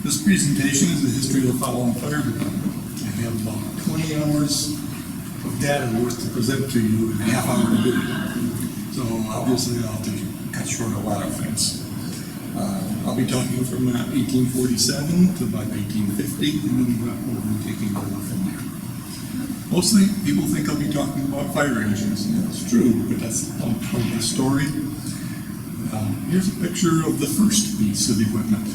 This presentation is the history of the Holland Fire Department. I have about 20 hours of data worth to present to you in a half hour video. So obviously I'll have to cut short a lot of things. I'll be talking from 1847 to about 1850, and then we'll be taking over from there. Mostly people think I'll be talking about fire engines, and that's true, but that's not part of the story. Here's a picture of the first piece of equipment.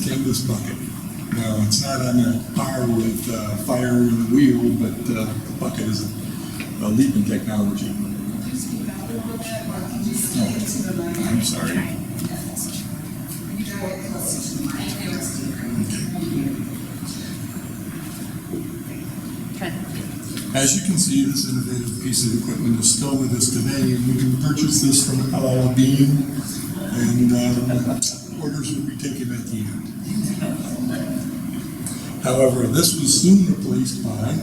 Canvas bucket. Now, it's not on a par with fire in the wheel, but the bucket is a leap in technology. Oh, I'm sorry. As you can see, this innovative piece of equipment is still with us today, and you can purchase this from LL Bean, and orders will be taken at the end. However, this was soon replaced by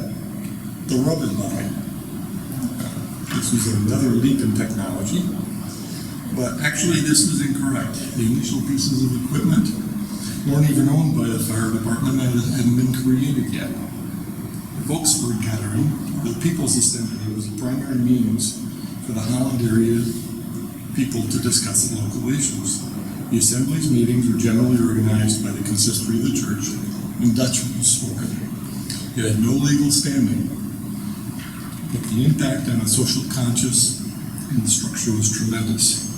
the rubber line. This was another leap in technology, but actually this was incorrect. The initial pieces of equipment weren't even owned by the fire department and hadn't been created yet. The Volkswagen gathering, the People's Assembly, was the primary means for the Holland area people to discuss the local issues. The Assembly's meetings were generally organized by the consistory of the church, and Dutch was spoken. It had no legal standing, but the impact on the social conscience and the structure was tremendous.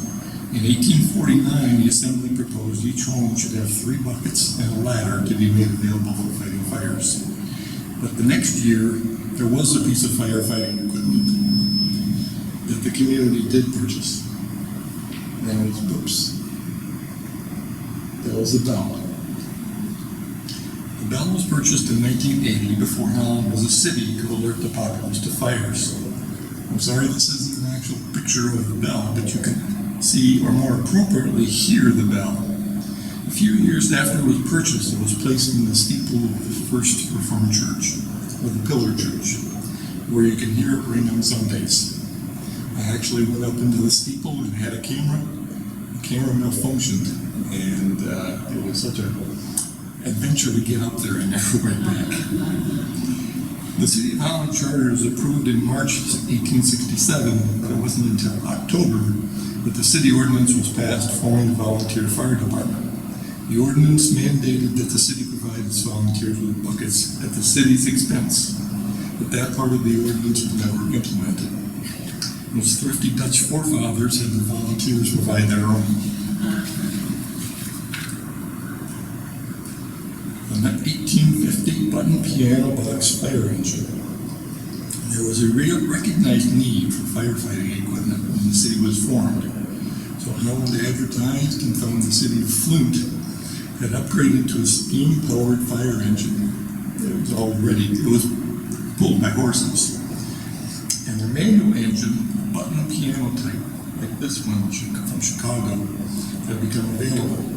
In 1849, the Assembly proposed each home should have 3 buckets and a ladder to be made available for fighting fires. But the next year, there was a piece of firefighting equipment that the community did purchase. And it was boops. That was the bell. The bell was purchased in 1980 before Holland was a city to alert the populace to fires. I'm sorry this isn't an actual picture of the bell, but you can see, or more appropriately, hear the bell. A few years after it was purchased, it was placed in the steeple of the First Reformed Church, or the Pillar Church, where you can hear it ring on Sundays. I actually went up into the steeple and had a camera. The camera malfunctioned, and it was such an adventure to get up there and never went back. The City of Holland Charter was approved in March 1867, but it wasn't until October that the city ordinance was passed forming the volunteer fire department. The ordinance mandated that the city provide its volunteers with buckets at the city's expense, but that part of the ordinance was never implemented. Those thrifty Dutch forefathers had the volunteers provide their own. The 1850 button piano box fire engine. There was a real recognized need for firefighting equipment when the city was formed. So Holland advertised and found the city of Flint had upgraded to a steam-powered fire engine. It was pulled by horses. And the manual engine, button piano type, like this one from Chicago, had become available.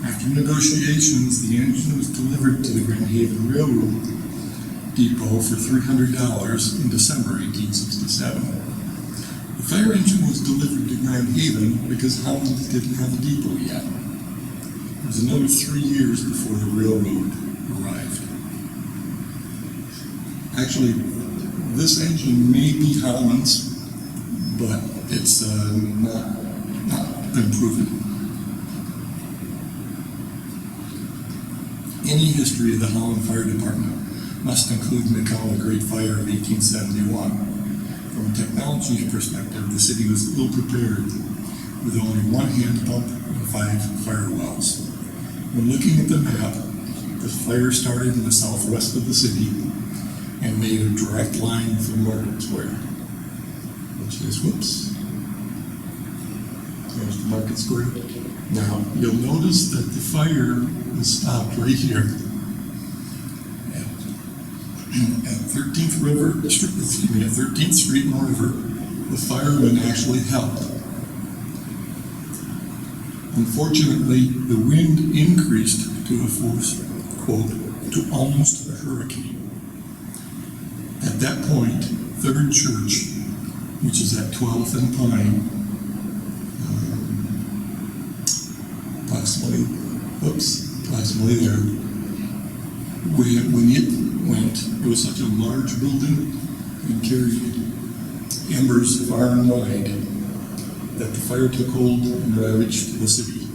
After negotiations, the engine was delivered to the Grand Haven Railroad Depot for $300 in December 1867. The fire engine was delivered to Grand Haven because Holland didn't have a depot yet. It was another 3 years before the railroad arrived. Actually, this engine may be Holland's, but it's not been proven. Any history of the Holland Fire Department must include an account of the Great Fire of 1871. From a technology perspective, the city was ill prepared with only 1 hand pump and 5 fire wells. When looking at the map, the fire started in the southwest of the city and made a direct line for Market Square, which is, there's the Market Square. Now, you'll notice that the fire was stopped right here at 13th Street and River. The firemen actually helped. Unfortunately, the wind increased to a force, quote, to almost a hurricane. At that point, Third Church, which is at 12th and Pine, approximately approximately there. When it went, it was such a large building and carried embers far and wide that the fire took hold and ravaged the city.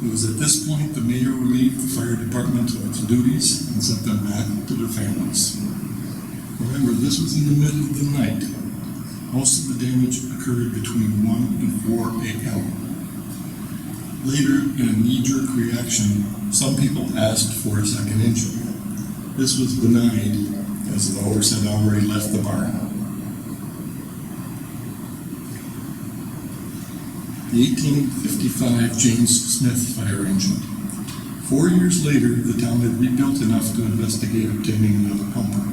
It was at this point the mayor relieved the fire department of its duties and sent them back to their families. Remember, this was in the middle of the night. Most of the damage occurred between 1 and 4 a.m. Later, in a knee-jerk reaction, some people asked for a second engine. This was denied, as the owners had already left the barn. The 1855 James Smith fire engine. 4 years later, the town had rebuilt enough to investigate obtaining another pumper.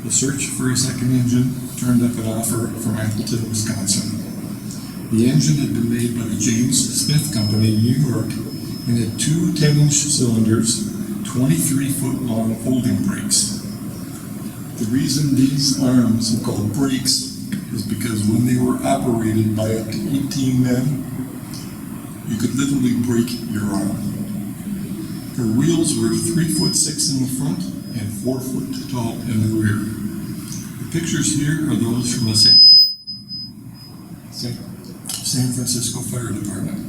The search for a second engine turned up an offer from Appleton, Wisconsin. The engine had been made by the James Smith Company in New York and had two 10-inch cylinders, 23-foot-long folding brakes. The reason these arms are called brakes is because when they were operated by up to 18 men, you could literally break your arm. Her wheels were 3'6" in the front and 4 foot tall in the rear. The pictures here are those from the San Francisco Fire Department.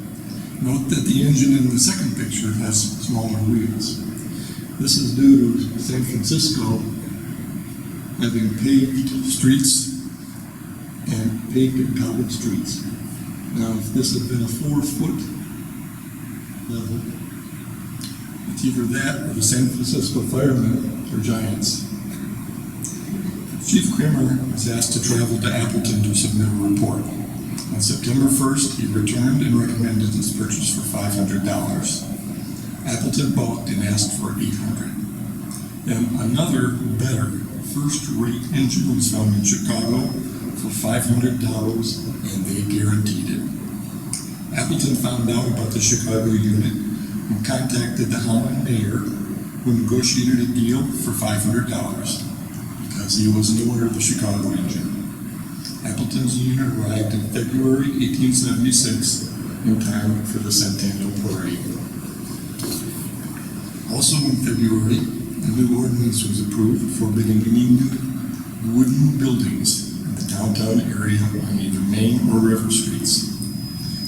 Note that the engine in the second picture has smaller wheels. This is due to San Francisco having paved streets and paved and covered streets. Now, if this had been a 4-foot level, it's either that or the San Francisco firemen are giants. Chief Kramer was asked to travel to Appleton to submit a report. On September 1st, he returned and recommended his purchase for $500. Appleton balked and asked for $800. Then another, better, first-rate engine was found in Chicago for $500, and they guaranteed it. Appleton found out about the Chicago unit and contacted the Holland mayor, who negotiated a deal for $500 because he wasn't aware of the Chicago engine. Appleton's unit arrived in February 1876 in time for the Centennial Parade. Also in February, a new ordinance was approved forbidding any new wooden buildings in the downtown area on either main or river streets.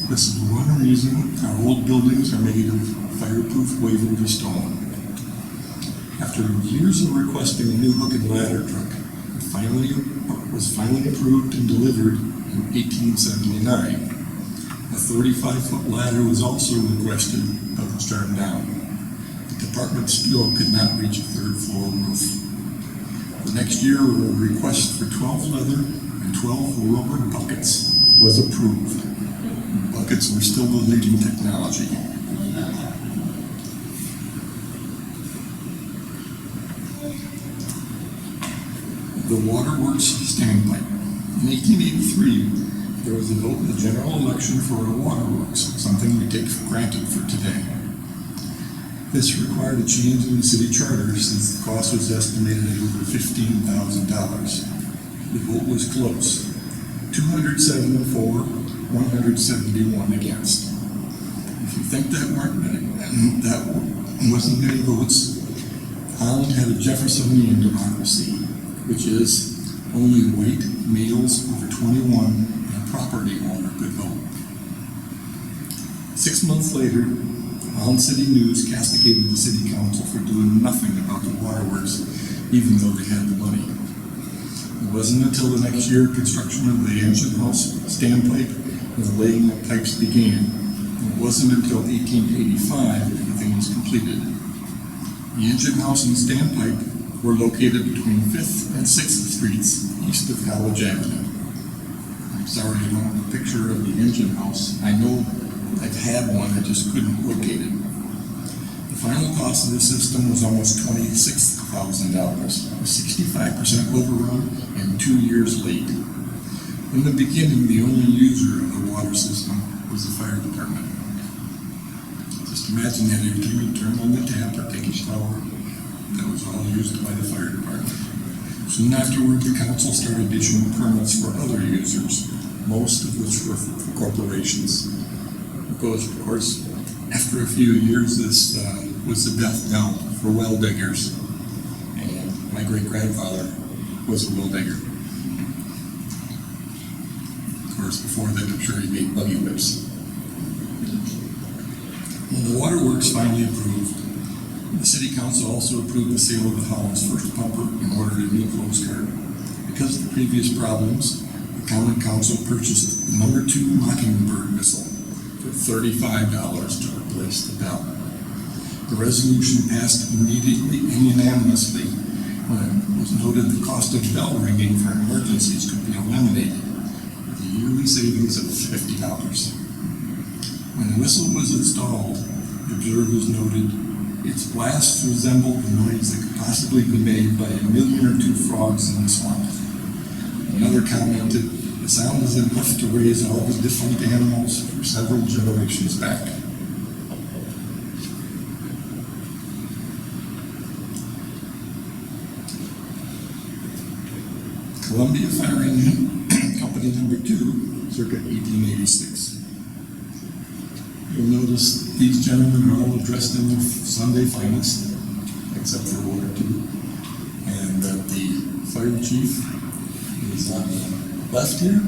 This is one reason our old buildings are made of fireproof Waverly stone. After years of requesting a new hook and ladder truck, it was finally approved and delivered in 1879. A 35-foot ladder was also requested, but was turned down. The department still could not reach a third-floor roof. The next year, a request for 12 leather and 12 rubber buckets was approved. Buckets were still the leading technology. The waterworks standpipe. In 1883, there was a vote in the general election for a waterworks, something we take for granted for today. This required a change in the city charter since the cost was estimated at over $15,000. The vote was close. 207 for, 171 against. If you think that wasn't many votes, Holland had a Jeffersonian democracy, which is only white males over 21 and a property owner could vote. 6 months later, Holland City News castigated the city council for doing nothing about the waterworks, even though they had the money. It wasn't until the next year construction of the engine house standpipe and the laying of pipes began. It wasn't until 1885 that everything was completed. The engine house and standpipe were located between 5th and 6th Streets, east of College Avenue. I'm sorry I don't have a picture of the engine house. I know I've had one, I just couldn't locate it. The final cost of the system was almost $26,000, 65% overrun and 2 years late. In the beginning, the only user of the water system was the fire department. Just imagine that every time you turn on the tap or take a shower, that was all used by the fire department. Soon afterward, the council started issuing permits for other users, most of which were for corporations. Because, of course, After a few years, this was the death knell for well diggers. And my great-grandfather was a well digger. Of course, before then, I'm sure he made buggy whips. When the waterworks finally approved, the City Council also approved the sale of the Holland's first pumper and ordered a new closed cart. Because of the previous problems, the Common Council purchased the No. 2 Mockingbird missile for $35 to replace the bell. The resolution passed immediately and unanimously when it was noted the cost of bell ringing for emergencies could be eliminated with a yearly savings of $50. When the whistle was installed, observers noted its blast resembled the noise that could possibly be made by 1 million or 2 frogs in the swamp. Another commented, the sound is enough to raise all the defunct animals for several generations back. Columbia Fire Engine Company No. 2, circa 1886. You'll notice these gentlemen are all dressed in their Sunday finest, except for one or two. And the fire chief is on the left here,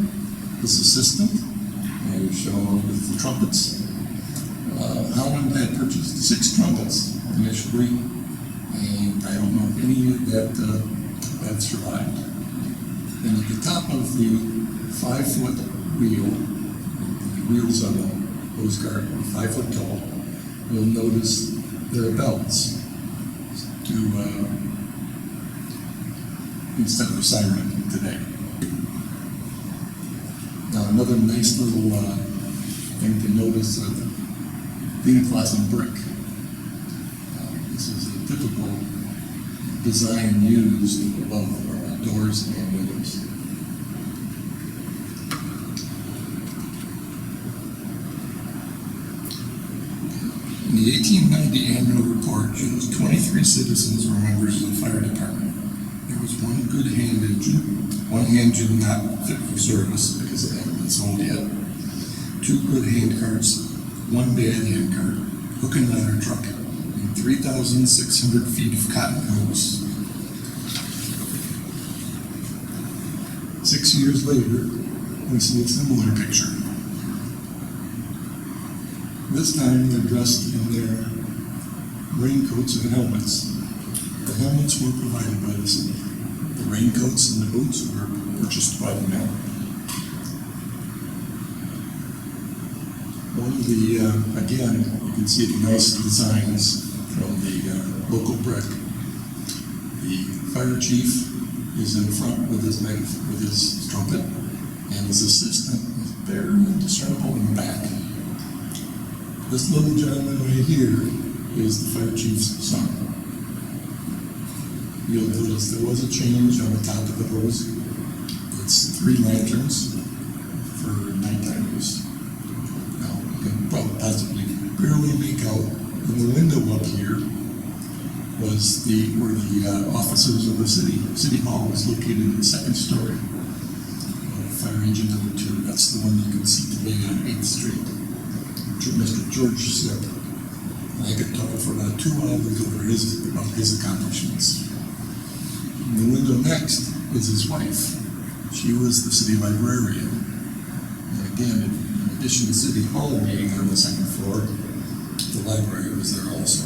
his assistant, and is shown with the trumpets. Holland had purchased 6 trumpets initially, and I don't know if any that have survived. And at the top of the 5-foot wheel, the wheels on the hose cart are 5 foot tall, you'll notice there are belts to instead of a siren today. Now another nice little thing to notice Venoclassen brick. This is a typical design used above doors and windows. In the 1890 annual report shows 23 citizens were members of the fire department. There was one good hand engine not fit for service because it hadn't been sold yet, 2 good hand carts, 1 bad hand cart, hook and ladder truck, and 3,600 feet of cotton hose. 6 years later, we see a similar picture. This time they're dressed in their raincoats and helmets. The helmets were provided by the city. The raincoats and the boots were purchased by the mayor. One of the, again, you can see the nice designs from the local brick. The fire chief is in front with his trumpet, and his assistant is very indiscernible in the back. This little gentleman right here is the fire chief's son. You'll notice there was a change on the top of the hose. It's 3 lanterns for nighttime use. Now, you can probably possibly barely make out in the window up here was where the officers of the City Hall was located in the 2nd story. Fire engine No. 2, that's the one you can see today on 8th Street. Mr. George Slip. I could talk for about 2 hours about his accomplishments. In the window next is his wife. She was the city librarian. And again, in addition to City Hall being on the 2nd floor, the library was there also.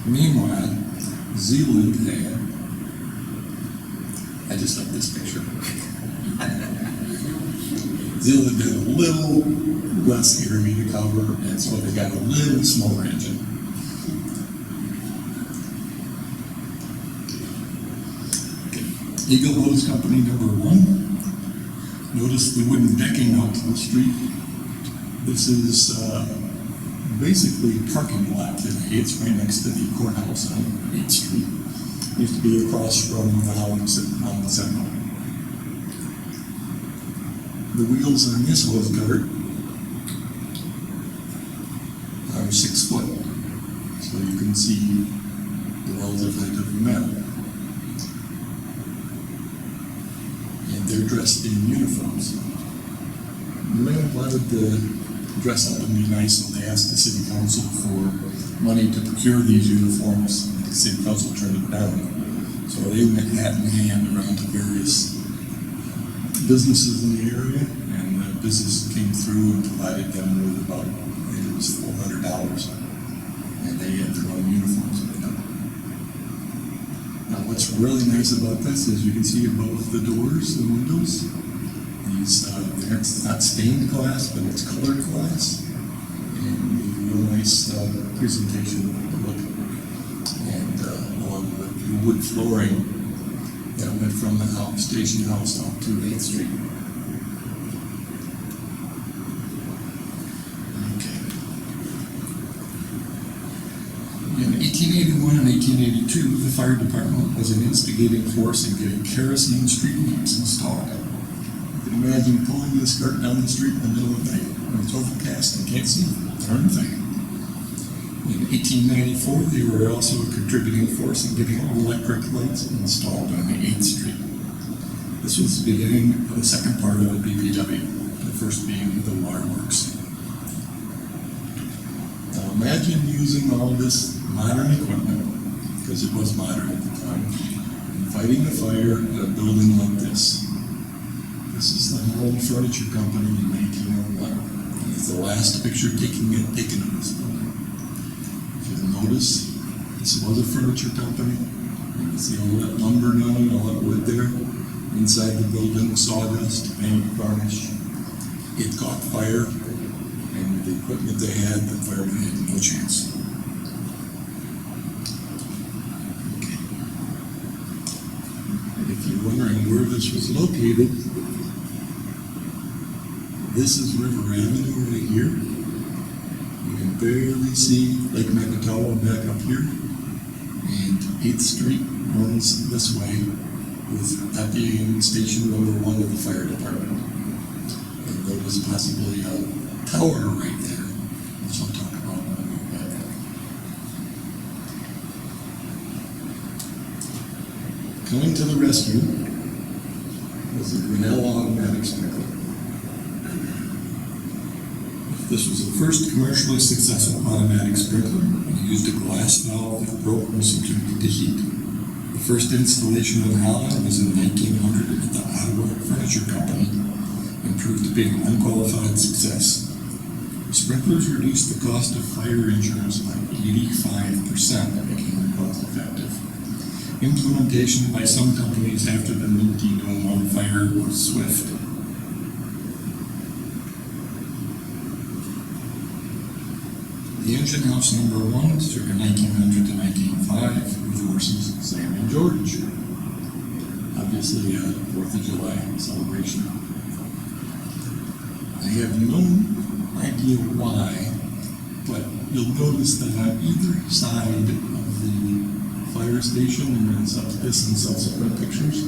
Meanwhile, Zealand had, I just like this picture. Zealand had a little less area to cover, and so they got a little smaller engine. Okay. Eagle Hose Company No. 1. Notice the wooden decking out to the street. This is basically a parking lot today. It's right next to the courthouse on 8th Street. It used to be across from the Holland Museum. The wheels on this hose cart are 6 foot, so you can see the relative height of the metal. And and they're dressed in uniforms. The men wanted to dress up and be nice, so they asked the city council for money to procure these uniforms. The city council turned it down. So they went hat in hand around to various businesses in the area, and the business came through and provided them with about, it was $400, and they had their own uniforms made up. Now what's really nice about this is you can see above the doors, the windows, these, it's not stained glass, but it's colored glass, and a real nice presentation of the look. And along with the wood flooring that went from the station house out to 8th Street. Okay. In 1881 and 1882, the fire department was an instigating force in getting kerosene street lamps installed. You can imagine pulling this cart down the street in the middle of the night when it's overcast and can't see a darn thing. In 1894, they were also a contributing force in getting electric lights installed on the 8th Street. This was the beginning of the second part of the BPW, the first being the waterworks. Now imagine using all this modern equipment, because it was modern at the time, and fighting the fire at a building like this. This is the Holland Furniture Company in 1901. It's the last picture taken of this building. Notice, this was a furniture company. You can see all that lumber down, all that wood there. Inside the building, sawdust, paint, varnish. It caught fire, and the equipment they had, the firemen had no chance. Okay. If you're wondering where this was located, this is River Avenue right here. You can barely see Lake Macatawa back up here, and 8th Street runs this way, with that being station number 1 of the fire department. And there was possibly a tower right there, which I'll talk about when I go back. Coming to the rescue was the Grinnell automatic sprinkler. This was the first commercially successful automatic sprinkler. It used a glass valve that broke when subjected to heat. The first installation in Holland was in 1900 at the Ottawa Furniture Company and proved to be an unqualified success. Sprinklers reduced the cost of fire insurance by 85%, making them cost effective. Implementation by some companies after the 1901 fire was swift. The engine house number 1, circa 1900 to 1905, with horses Sam and George. Obviously a 4th of July celebration. I have no idea why, but you'll notice that on either side of the fire station and in subsequent pictures,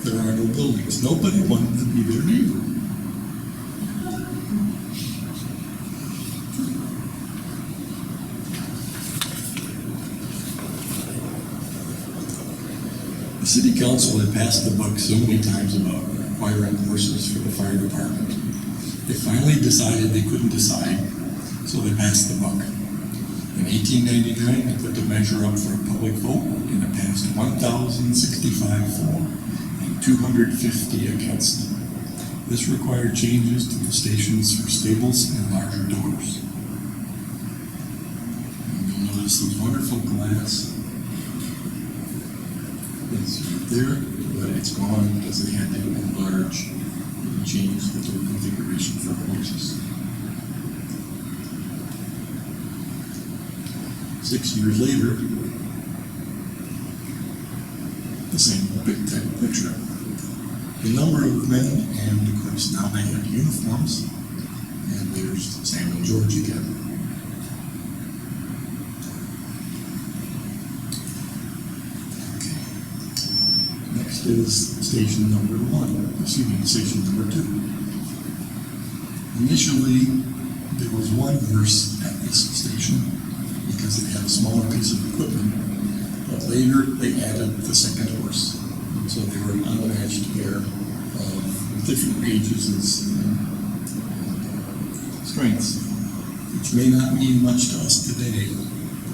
there are no buildings. Nobody wanted to be their neighbor. The City Council had passed the buck so many times about acquiring horses for the fire department. They finally decided they couldn't decide, so they passed the buck. In 1899, they put the measure up for a public vote, and it passed 1,065 for and 250 against. This required changes to the stations for stables and larger doors. And you'll notice those wonderful glass. It's right there, but it's gone because they had to enlarge and change the door configuration for horses. 6 years later, the same big type of picture. The number of men, and of course now they have uniforms, and there's Sam and George again. Is station number 1, station number 2. Initially, there was one nurse at this station because it had a smaller piece of equipment, but later they added the second horse. So they were an unmatched pair of different ages and strengths, which may not mean much to us today.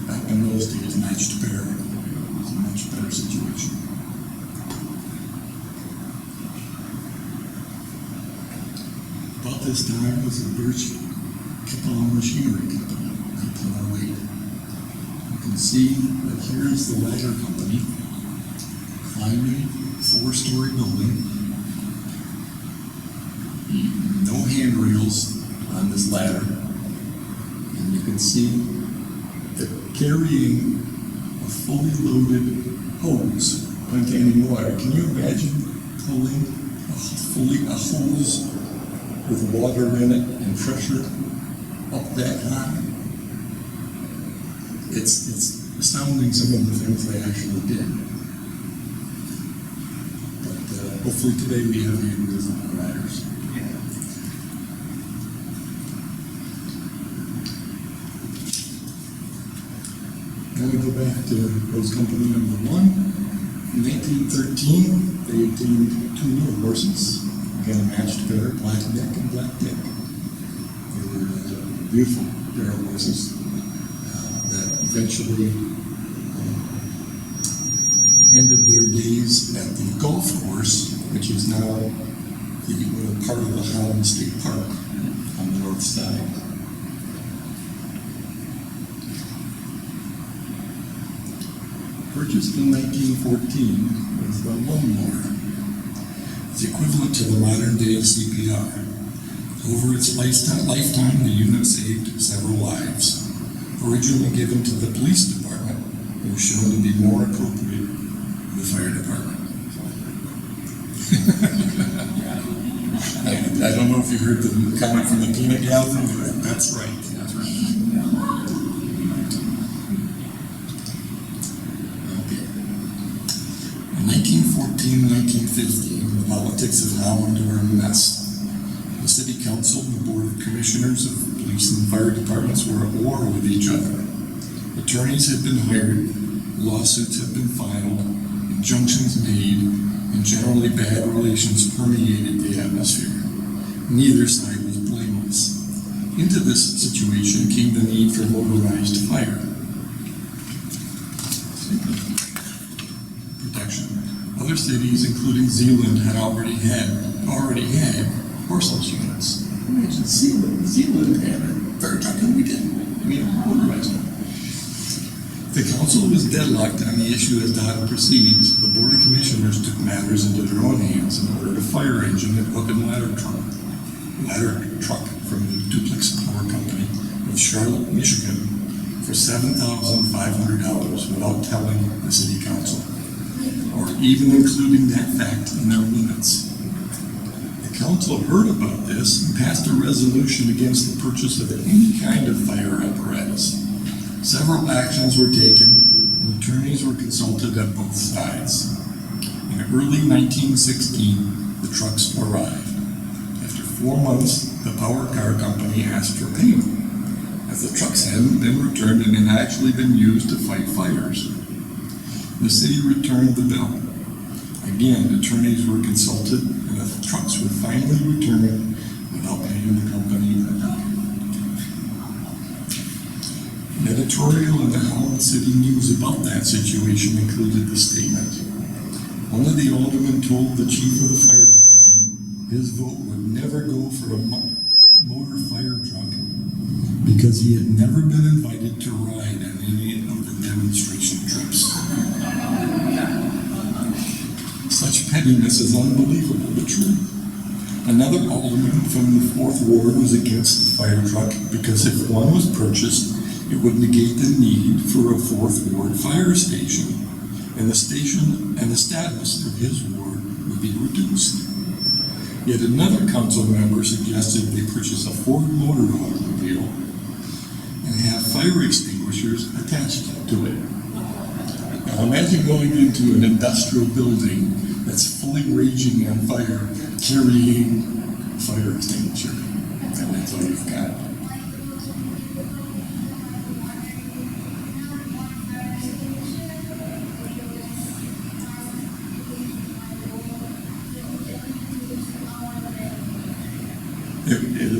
Back in those days, matched pair was a much better situation. About this time was the Birch Machinery Company, 1908. You can see that here is the ladder company climbing a 4-story building. No handrails on this ladder. And you can see that carrying a fully loaded hose containing water. Can you imagine pulling a hose with water in it and pressure up that high? It's astounding, some of the things they actually did. But hopefully today we have handrails on our ladders. Now we go back to hose company number 1. In 1913, they obtained 2 new horses. Again, a matched pair, black neck and black dick. They were beautiful pair of horses that eventually ended their days at the golf course, which is now part of the Holland State Park on the north side. Purchased in 1914 was the Lawnmower. It's equivalent to the modern day CPR. Over its lifetime, the unit saved several lives. Originally given to the police department, it was shown to be more appropriate for the fire department. I don't know if you heard the comment from the peanut gallery, but that's right. That's right. Okay. In 1914 1915, the politics of Holland were a mess. The City Council and the Board of Commissioners of Police and Fire Departments were at war with each other. Attorneys had been hired, lawsuits had been filed, injunctions made, and generally bad relations permeated the atmosphere. Neither side was blameless. Into this situation came the need for motorized fire protection. Other cities, including Zeeland, had already had horseless units. Imagine Zeeland had a fire truck and we didn't. Motorized one. The council was deadlocked on the issue as to how to proceed. The Board of Commissioners took matters into their own hands and ordered a fire engine and hook and ladder truck from the Duplex Power Company of Charlotte, Michigan for $7,500 without telling the City Council, or even including that fact in their minutes. The council heard about this and passed a resolution against the purchase of any kind of fire apparatus. Several actions were taken and attorneys were consulted at both sides. In early 1916, the trucks arrived. After 4 months, the power car company asked for payment, as the trucks hadn't been returned and had actually been used to fight fires. The city returned the bill. Again, attorneys were consulted, and the trucks were finally returned without paying the company a dime. An editorial in the Holland City News about that situation included the statement. One of the aldermen told the chief of the fire department his vote would never go for a motor fire truck because he had never been invited to ride on any of the demonstration trips. Such pettiness is unbelievable but true. Another alderman from the 4th Ward was against the fire truck because if one was purchased, it would negate the need for a 4th Ward fire station, and the station and the status of his ward would be reduced. Yet another council member suggested they purchase a Ford motor automobile and have fire extinguishers attached to it. Now imagine going into an industrial building that's fully raging on fire, carrying a fire extinguisher, and that's all you've got.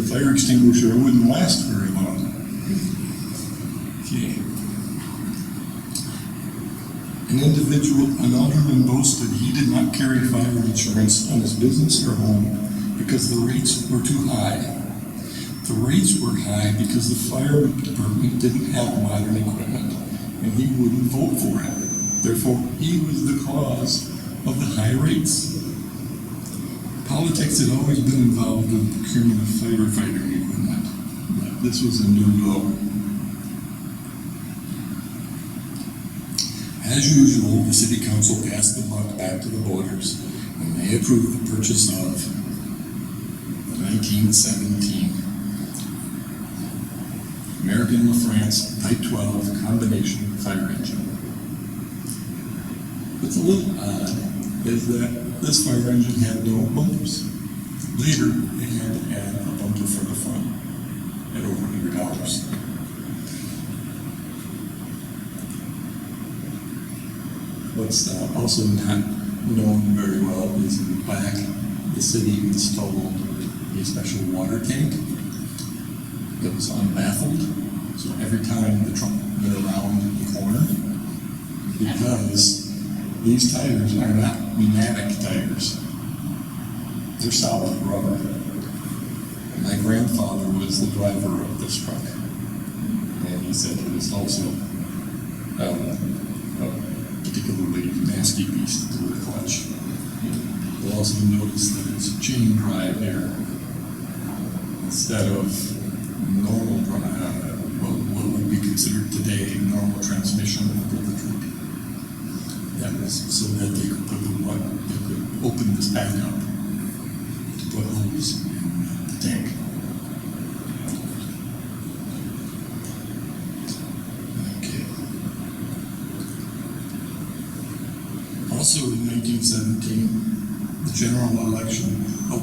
the fire extinguisher wouldn't last very long. Okay. An alderman boasted he did not carry fire insurance on his business or home because the rates were too high. The rates were high because the fire department didn't have modern equipment and he wouldn't vote for it. Therefore, he was the cause of the high rates. Politics had always been involved in the procurement of firefighter equipment, but this was a new blow. As usual, the city council passed the buck back to the voters, and they approved the purchase of the 1917 American LaFrance Type 12 combination fire engine. What's a little odd is that this fire engine had no bumpers. Later, they had to add a bumper for the front at over $100. What's also not known very well is in the back, the city installed a special water tank that was unbaffled. So every time the truck went around the corner, because these tires are not pneumatic tires, they're solid rubber. My grandfather was the driver of this truck, and he said it was also particularly nasty beast to the clutch. You'll also notice that it's chain drive here instead of normal, what would be considered today normal transmission of the truck. That was so that they could open this back up to put hose in the tank. Also in 1917, the general election,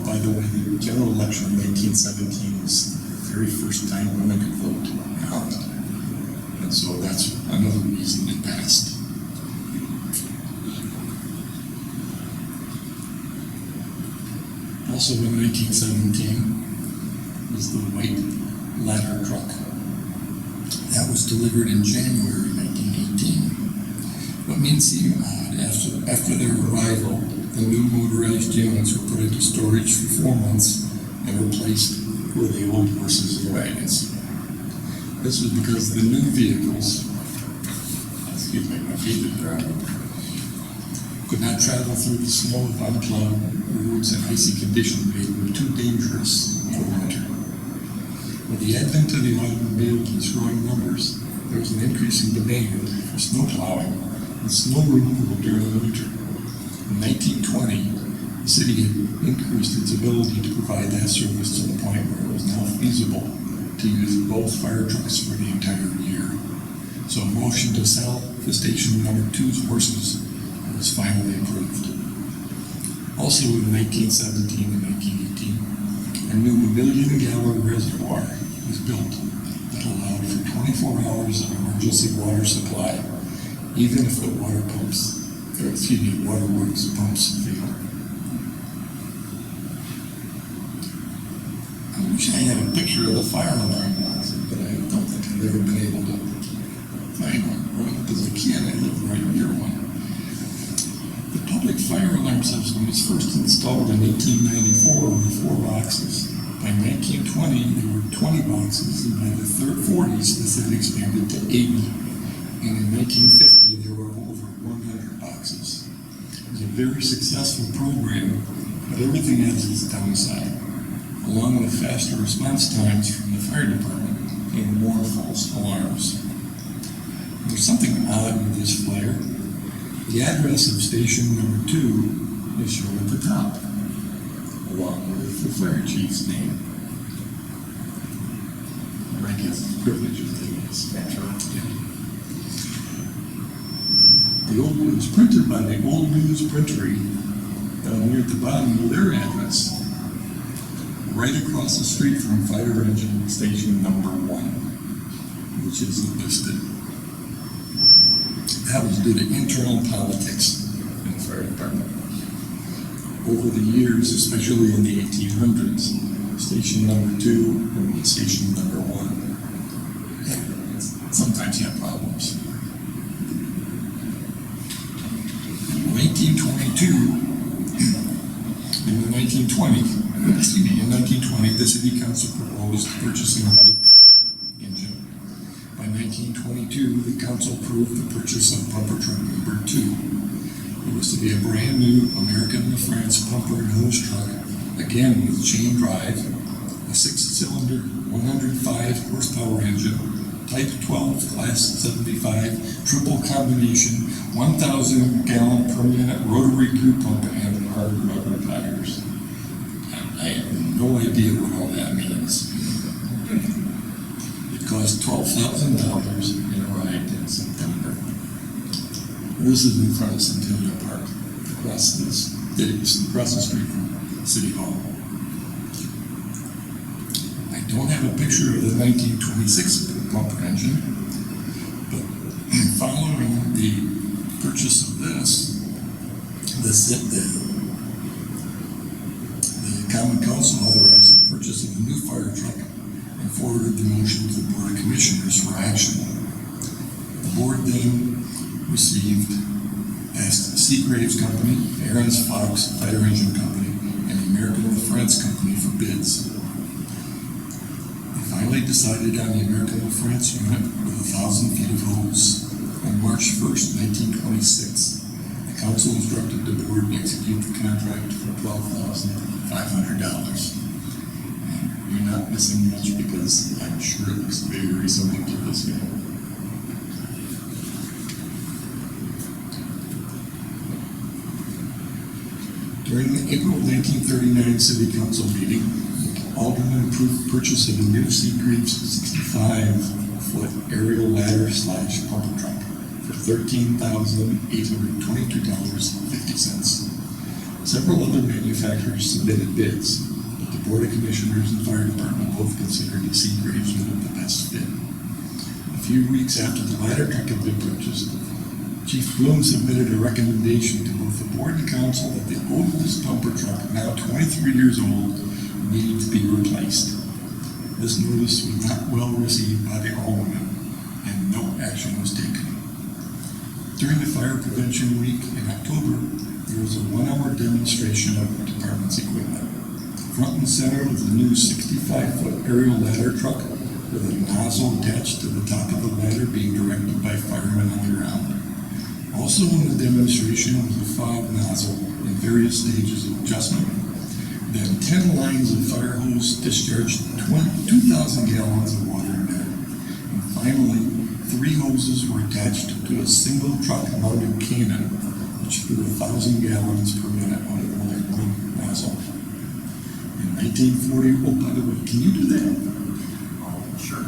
by the way, the general election in 1917 was the very first time women could vote in Holland. And so that's another reason it passed. Also in 1917 was the white ladder truck. That was delivered in January 1918. What may seem odd, after their arrival, the new motorized units were put into storage for 4 months and replaced with the old horses and wagons. This was because the new vehicles, excuse me, my feet are dry, could not travel through the snow of unplowed roads and icy conditions made them too dangerous for the winter. With the advent of the automobile in its growing numbers, there was an increasing demand for snow plowing and snow removal during the winter. In 1920, the city had increased its ability to provide that service to the point where it was now feasible to use both fire trucks for the entire year. So a motion to sell the station number 2's horses was finally approved. Also in 1917 and 1918, a new million-gallon reservoir was built that allowed for 24 hours of emergency water supply, even if the waterworks pumps fail. I wish I had a picture of the fire alarm box, but I don't think I've ever been able to find one. Growing up as a kid, I lived right near one. The public fire alarm system was first installed in 1894 with 4 boxes. By 1920, there were 20 boxes, and by the 40s, this had expanded to 80. And in 1950, there were over 100 boxes. It was a very successful program, but everything has its downside. Along with faster response times from the fire department came more false alarms. There's something odd with this flyer. The address of station number 2 is shown at the top, along with the fire chief's name. I guess it's privileges thing is It was printed by the Old News Printery down near at the bottom of their address, right across the street from fire engine station number 1, which isn't listed. That was due to internal politics in the fire department. Over the years, especially in the 1800s, station number 2, and station number 1. And sometimes you have problems. In 1920, the City Council proposed purchasing another engine. By 1922, the Council approved the purchase of pumper truck number 2. It was to be a brand new American LaFrance pumper and hose truck, again with chain drive, a 6-cylinder, 105 horsepower engine, Type 12, Class 75, triple combination, 1,000 gallon per minute rotary gear pump, and hard rubber tires. I have no idea what all that means. It cost $12,000 in a ride in September. This is in front of Centennial Park, across the street from City Hall. I don't have a picture of the 1926 pumper engine, but following the purchase of this, the Common Council authorized the purchase of a new fire truck and forwarded the motion to the Board of Commissioners for action. The board then asked Seagraves Company, Aaron's Fox Fire Engine Company, and the American LaFrance Company for bids. They finally decided on the American LaFrance unit with 1,000 feet of hose. On March 1st, 1926, the council instructed the board to execute the contract for $12,500. And you're not missing much because I'm sure it looks very similar to this one. During the April 1939 City Council meeting, Alderman approved purchase of a new Seagraves 65-foot aerial ladder / pumper truck for $13,822.50. Several other manufacturers submitted bids, but the Board of Commissioners and Fire Department both considered the Seagraves unit the best fit. A few weeks after the ladder truck had been purchased, Chief Bloom submitted a recommendation to both the Board and Council that the oldest pumper truck, now 23 years old, needed to be replaced. This notice was not well received by the aldermen, and no action was taken. During the Fire Prevention Week in October, there was a 1-hour demonstration of the department's equipment. Front and center was the new 65-foot aerial ladder truck with a nozzle attached to the top of the ladder being directed by firemen on the ground. Also in the demonstration was a fog nozzle in various stages of adjustment. Then 10 lines of fire hose discharged 2,000 gallons of water in there. And finally, 3 hoses were attached to a single truck-mounted cannon, which threw 1,000 gallons per minute on only one nozzle. In 1940, oh, by the way, can you do that? Oh, sure.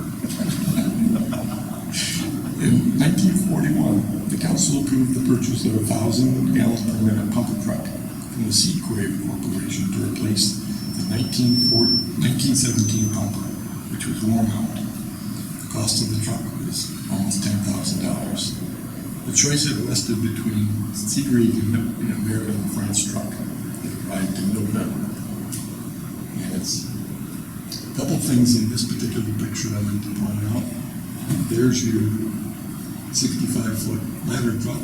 In 1941, the council approved the purchase of a 1,000 gallon per minute pumper truck from the Seagraves Corporation to replace the 1917 pumper, which was worn out. The cost of the truck was almost $10,000. The choice had rested between Seagraves unit and American LaFrance truck that arrived in November. And it's a couple things in this particular picture I'd like to point out. There's your 65-foot ladder truck.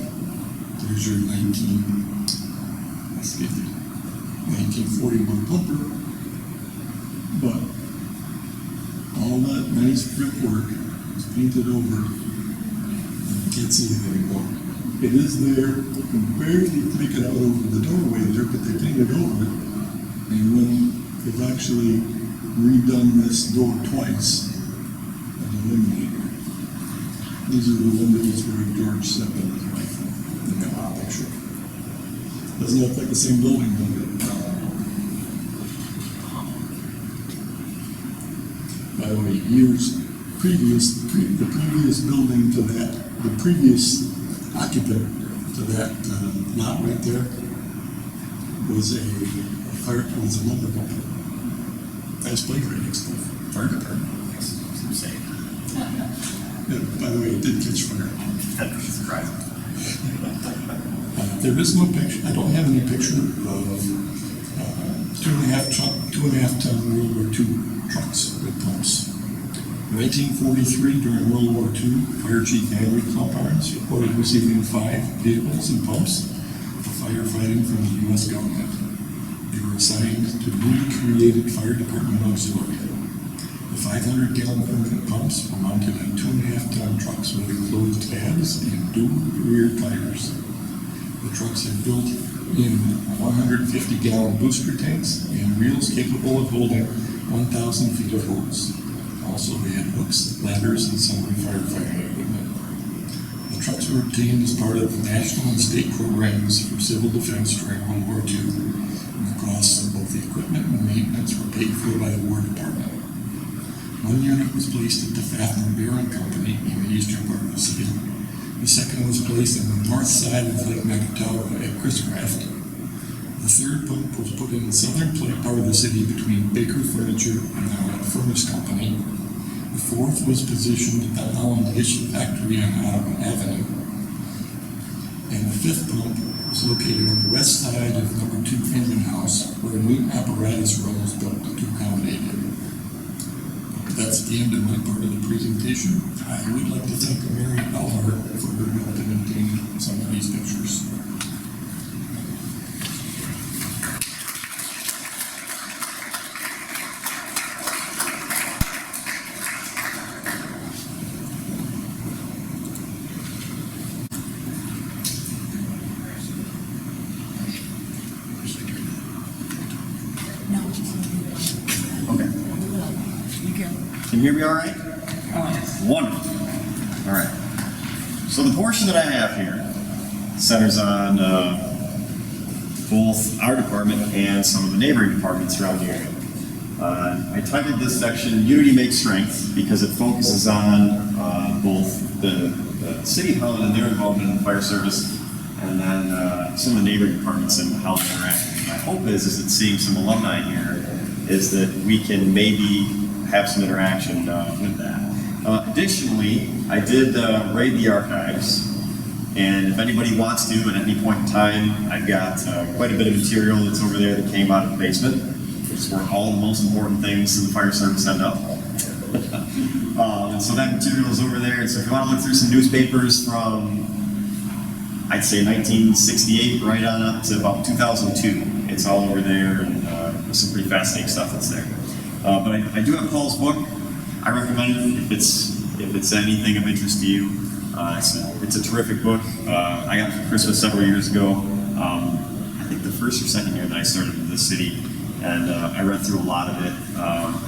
There's your 1941 pumper. But all that nice brickwork is painted over. You can't see it anymore. It is there. You can barely make it out over the doorway there, but they painted over it. And when they've actually redone this door twice, an illuminator. These are the windows where George stepped in his rifle in that picture. Doesn't look like the same building, does it? By the way, years previous, the previous building to that, the previous occupant to that lot right there was a lumber company. Nice plate rating stuff. Fire department. By the way, it did catch fire. Surprising. There is no picture. I don't have any picture of 2.5 ton World War II trucks with pumps. In 1943, during World War II, Fire Chief Andrew Barnes reported receiving 5 vehicles and pumps for firefighting from the U.S. government. They were assigned to newly created Fire Department auxiliary. The 500-gallon permanent pumps were mounted on 2.5 ton trucks with enclosed cabs and dual rear tires. The trucks had built-in 150-gallon booster tanks and wheels capable of holding 1,000 feet of hose. Also, they had hooks, ladders, and sundry firefighting equipment. The trucks were obtained as part of national and state programs for civil defense during World War II, and the costs of both the equipment and maintenance were paid for by the War Department. One unit was placed at the Fathom Beer Company in the eastern part of the city. The second was placed on the north side of Lake Nakatawa at Chriscraft. The third pump was put in the southern part of the city between Baker Furniture and the Holland Furnace Company. The fourth was positioned at the Holland factory on Ottawa Avenue. And the fifth pump was located on the west side of number 2 engine house, where a new apparatus room was built to accommodate it. That's the end of my part of the presentation. I would like to thank Mary Hollander for her help in obtaining some of these pictures. Can you hear me all right? Wonderful. All right. So the portion that I have here centers on both our department and some of the neighboring departments around the area. I titled this section Unity Makes Strength because it focuses on both the City of Holland and their involvement in the fire service, and then some of the neighboring departments and how they interact. My hope is that seeing some alumni here is that we can maybe have some interaction with that. Additionally, I did raid the archives, and if anybody wants to at any point in time, I've got quite a bit of material that's over there that came out of the basement, which is where all the most important things in the fire service end up. And so that material is over there, and so if you want to look through some newspapers from, I'd say 1968 right on up to about 2002, it's all over there, and there's some pretty fascinating stuff that's there. But I do have Paul's book. I recommend it if it's anything of interest to you. It's a terrific book. I got it for Christmas several years ago. I think the first or second year that I started in this city, and I read through a lot of it.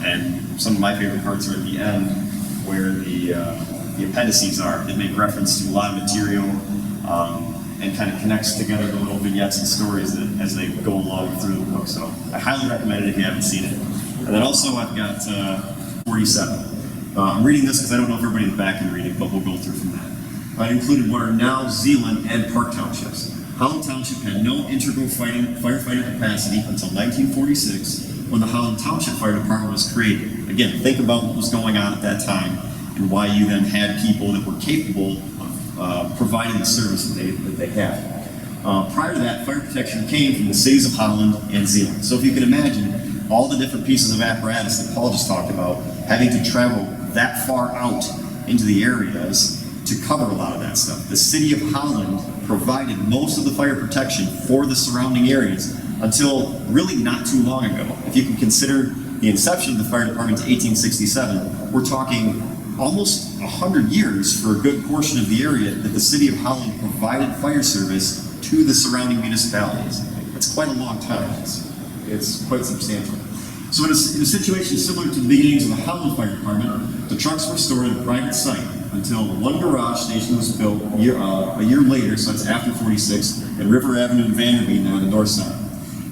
And some of my favorite parts are at the end, where the appendices are. They make reference to a lot of material and kind of connects together the little vignettes and stories that as they go along through the book. So I highly recommend it if you haven't seen it. And then also I've got 47. I'm reading this because I don't know if everybody in the back can read it, but we'll go through from that. I included what are now Zeeland and Park Townships. Holland Township had no integral firefighting capacity until 1946 when the Holland Township Fire Department was created. Again, think about what was going on at that time and why you then had people that were capable of providing the service that they had. Prior to that, fire protection came from the cities of Holland and Zeeland. So if you can imagine, all the different pieces of apparatus that Paul just talked about, having to travel that far out into the areas to cover a lot of that stuff. The City of Holland provided most of the fire protection for the surrounding areas until really not too long ago. If you can consider the inception of the fire department to 1867, we're talking almost 100 years for a good portion of the area that the City of Holland provided fire service to the surrounding municipalities. That's quite a long time. It's quite substantial. So in a situation similar to the beginnings of the Holland Fire Department, the trucks were stored at a private site until one garage station was built a year later, so that's after 46, at River Avenue in Vanderbilt on the north side.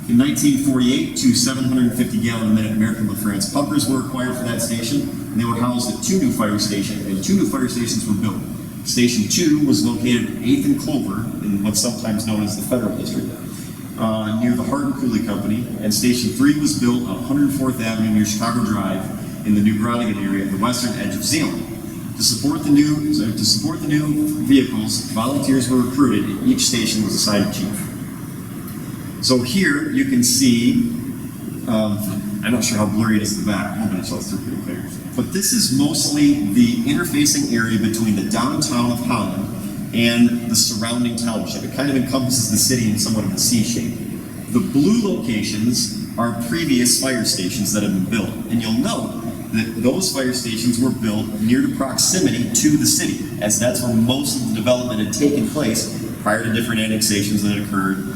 In 1948, 2 750-gallon-a-minute American LaFrance pumpers were acquired for that station, and they were housed at 2 new fire stations, and 2 new fire stations were built. Station 2 was located at 8th and Clover, in what's sometimes known as the Federal District, near the Hart and Cooley Company, and Station 3 was built on 104th Avenue near Chicago Drive in the New Groningen area at the western edge of Zeeland. To support the new vehicles, volunteers were recruited, and each station was assigned a chief. So here you can see I'm not sure how blurry it is in the back. Hoping it shows through pretty clear. But this is mostly the interfacing area between the downtown of Holland and the surrounding township. It kind of encompasses the city in somewhat of a C shape. The blue locations are previous fire stations that have been built. And you'll note that those fire stations were built near the proximity to the city, as that's where most of the development had taken place prior to different annexations that occurred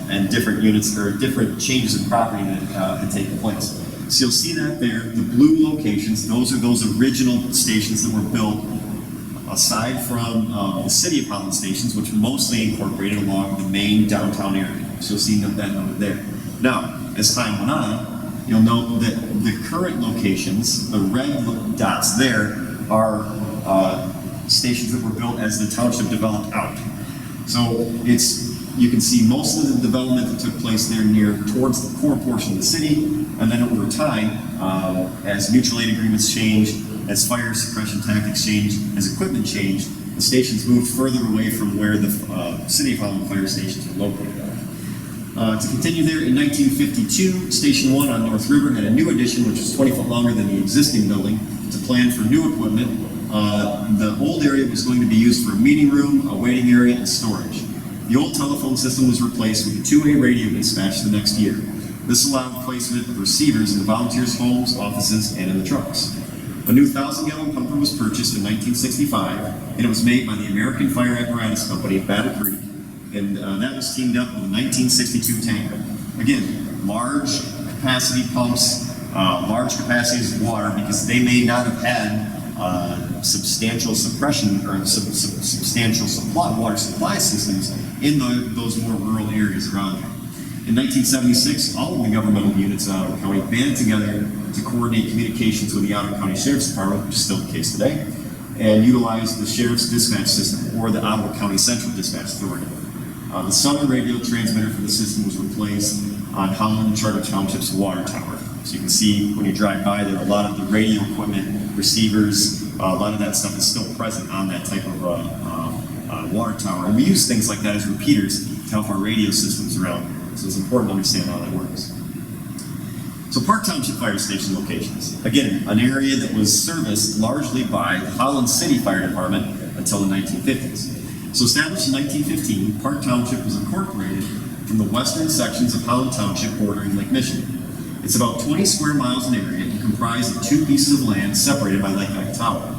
and different units or different changes in property that had taken place. So you'll see that there, the blue locations, those are those original stations that were built aside from the City of Holland stations, which mostly incorporated along the main downtown area. So you'll see that noted there. Now, as time went on, you'll note that the current locations, the red dots there, are stations that were built as the township developed out. So you can see most of the development that took place there near towards the core portion of the city, and then over time, as mutual aid agreements changed, as fire suppression tactics changed, as equipment changed, the stations moved further away from where the City of Holland fire stations were located. To continue there, in 1952, Station 1 on North River had a new addition which was 20 foot longer than the existing building to plan for new equipment. The old area was going to be used for a meeting room, a waiting area, and storage. The old telephone system was replaced with a two-way radio dispatch the next year. This allowed placement of receivers in the volunteers' homes, offices, and in the trucks. A new 1,000-gallon pumper was purchased in 1965, and it was made by the American Fire Apparatus Company of Battle Creek, and that was teamed up with a 1962 tanker. Again, large capacity pumps, large capacities of water, because they may not have had substantial suppression or substantial water supply systems in those more rural areas around here. In 1976, all of the governmental units in Ottawa County banded together to coordinate communications with the Ottawa County Sheriff's Department, which is still the case today, and utilized the Sheriff's Dispatch System, or the Ottawa County Central Dispatch Authority. The southern radio transmitter for the system was replaced on Holland Charter Township's water tower. So you can see when you drive by there, a lot of the radio equipment, receivers, a lot of that stuff is still present on that type of water tower. And we use things like that as repeaters to help our radio systems around here. So it's important to understand how that works. So Park Township Fire Station locations. Again, an area that was serviced largely by the Holland City Fire Department until the 1950s. So established in 1915, Park Township was incorporated from the western sections of Holland Township bordering Lake Michigan. It's about 20 square miles in area and comprised of two pieces of land separated by Lake Mactawa.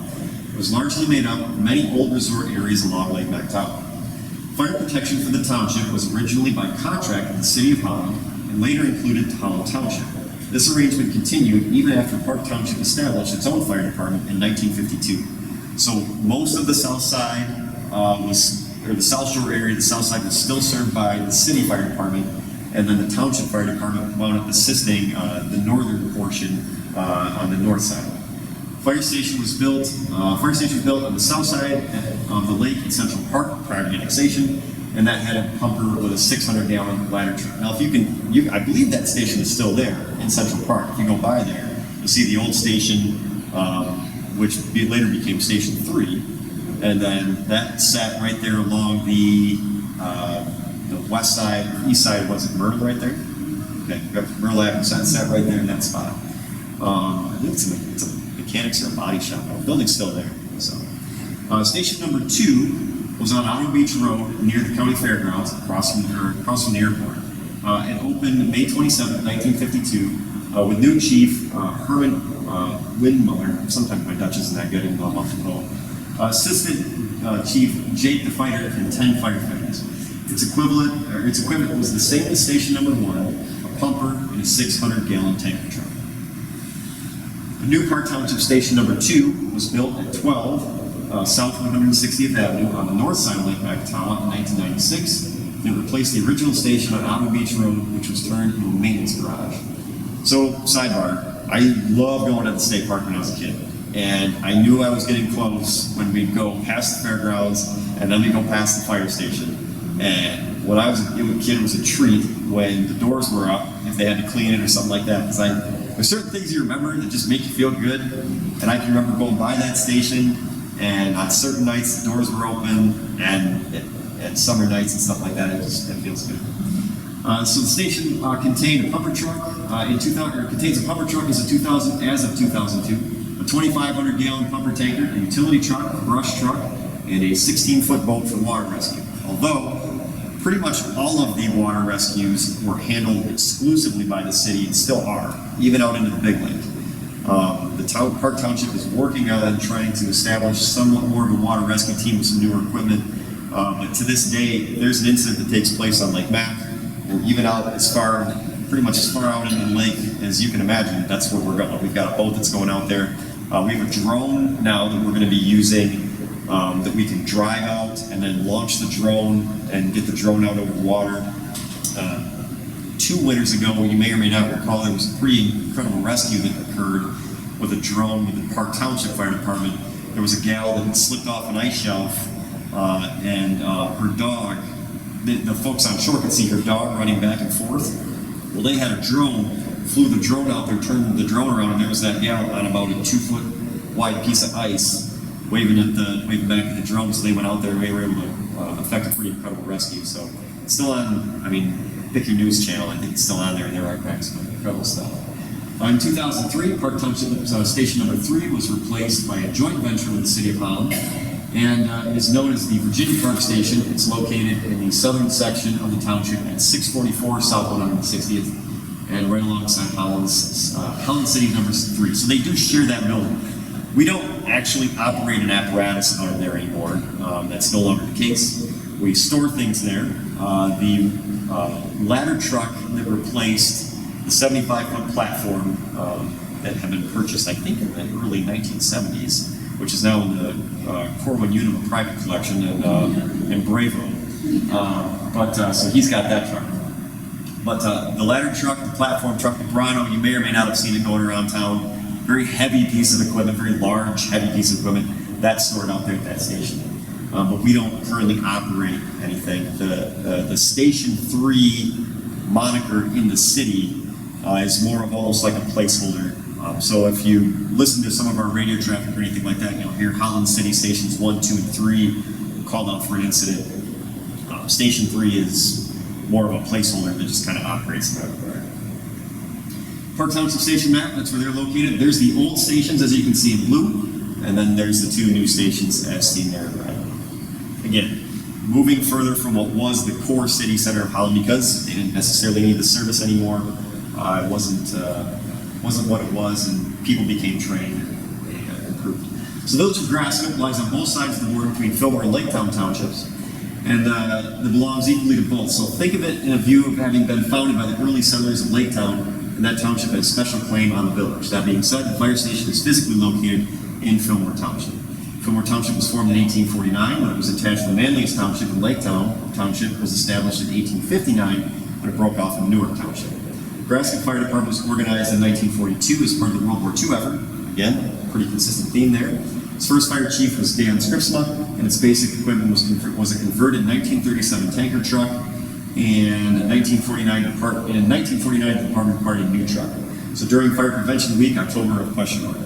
It was largely made up of many old resort areas along Lake Mactawa. Fire protection for the township was originally by contract with the City of Holland and later included Holland Township. This arrangement continued even after Park Township established its own fire department in 1952. So most of the south side the South Shore area, the south side was still served by the City Fire Department, and then the Township Fire Department wound up assisting the northern portion on the north side. Fire station was built on the south side of the lake in Central Park prior to annexation, and that had a pumper with a 600-gallon ladder truck. Now, I believe that station is still there in Central Park. If you go by there, you'll see the old station, which later became Station 3, and then that sat right there along the west side, or east side. Was it Myrtle right there? Okay, Myrtle Avenue sat right there in that spot. I think it's a mechanics or a body shop. The building's still there. So, station number 2 was on Ottawa Beach Road near the county fairgrounds, across from the airport. It opened May 27, 1952, with new chief Herman Windmuller. Sometimes my Dutch isn't that good, even though I'm off the road. Assistant Chief Jake the Fighter and 10 firefighters. Its equipment was the same as station number 1, a pumper and a 600-gallon tanker truck. The new Park Township station number 2 was built at 12 South 160th Avenue on the north side of Lake Mactawa in 1996. It replaced the original station on Ottawa Beach Road, which was turned into a maintenance garage. So, sidebar, I loved going to the state park when I was a kid. And I knew I was getting close when we'd go past the fairgrounds, and then we'd go past the fire station. And when I was a kid, it was a treat when the doors were up, if they had to clean it or something like that. Because there's certain things you remember that just make you feel good. And I can remember going by that station, and on certain nights the doors were open, and summer nights and stuff like that, it feels good. So the station contained a pumper truck, in 2000, it contains a pumper truck as of 2002, a 2,500 gallon pumper tanker, a utility truck, a brush truck, and a 16-foot boat for water rescue. Although, pretty much all of the water rescues were handled exclusively by the city and still are, even out into the big lake. Park Township is working on trying to establish somewhat more of a water rescue team with some newer equipment. But to this day, there's an incident that takes place on Lake Mac, or even out pretty much as far out into the lake as you can imagine. That's where we're going. We've got a boat that's going out there. We have a drone now that we're going to be using that we can drive out and then launch the drone and get the drone out over the water. 2 winters ago, you may or may not recall, there was a pretty incredible rescue that occurred with a drone with the Park Township Fire Department. There was a gal that had slipped off an ice shelf and her dog, the folks on shore could see her dog running back and forth. Well, they had a drone, flew the drone out there, turned the drone around, and there was that gal on about a 2-foot wide piece of ice waving back at the drone. So they went out there and they were able to effect a pretty incredible rescue. So it's still on, pick your news channel, I think it's still on there in their archives. Incredible stuff. In 2003, Park Township Station Number 3 was replaced by a joint venture with the City of Holland, and it is known as the Virginia Park Station. It's located in the southern section of the township at 644 South 160th, and right alongside Holland City Number 3. So they do share that building. We don't actually operate an apparatus out of there anymore. That's no longer the case. We store things there. The ladder truck that replaced the 75-foot platform that had been purchased, I think, in the early 1970s, which is now in the Corwin Unum private collection in Bravo. So he's got that truck. But the ladder truck, the platform truck, the Bronto, you may or may not have seen it going around town. Very heavy piece of equipment, very large, heavy piece of equipment. That's stored out there at that station. But we don't currently operate anything. The Station 3 moniker in the city is more of almost like a placeholder. So if you listen to some of our radio traffic or anything like that, you'll hear Holland City Stations 1, 2, and 3 called out for an incident. Station 3 is more of a placeholder that just kind of operates there. Park Township Station map, that's where they're located. There's the old stations, as you can see in blue, and then there's the 2 new stations as seen there in red. Again, moving further from what was the core city center of Holland, because they didn't necessarily need the service anymore. It wasn't what it was, and people became trained and improved. So Village of Grass Scoop lies on both sides of the border between Fillmore and Laketown townships, and it belongs equally to both. So think of it in a view of having been founded by the early settlers of Laketown, and that township has special claim on the village. That being said, the fire station is physically located in Fillmore Township. Fillmore Township was formed in 1849 when it was attached to the Manlius Township, and Laketown Township was established in 1859 when it broke off from Newark Township. Grascott Fire Department was organized in 1942 as part of the World War II effort. Again, pretty consistent theme there. Its first fire chief was Dan Scripsma, and its basic equipment was a converted 1937 tanker truck, and in 1949 the department acquired a new truck. So during Fire Prevention Week, October of question mark,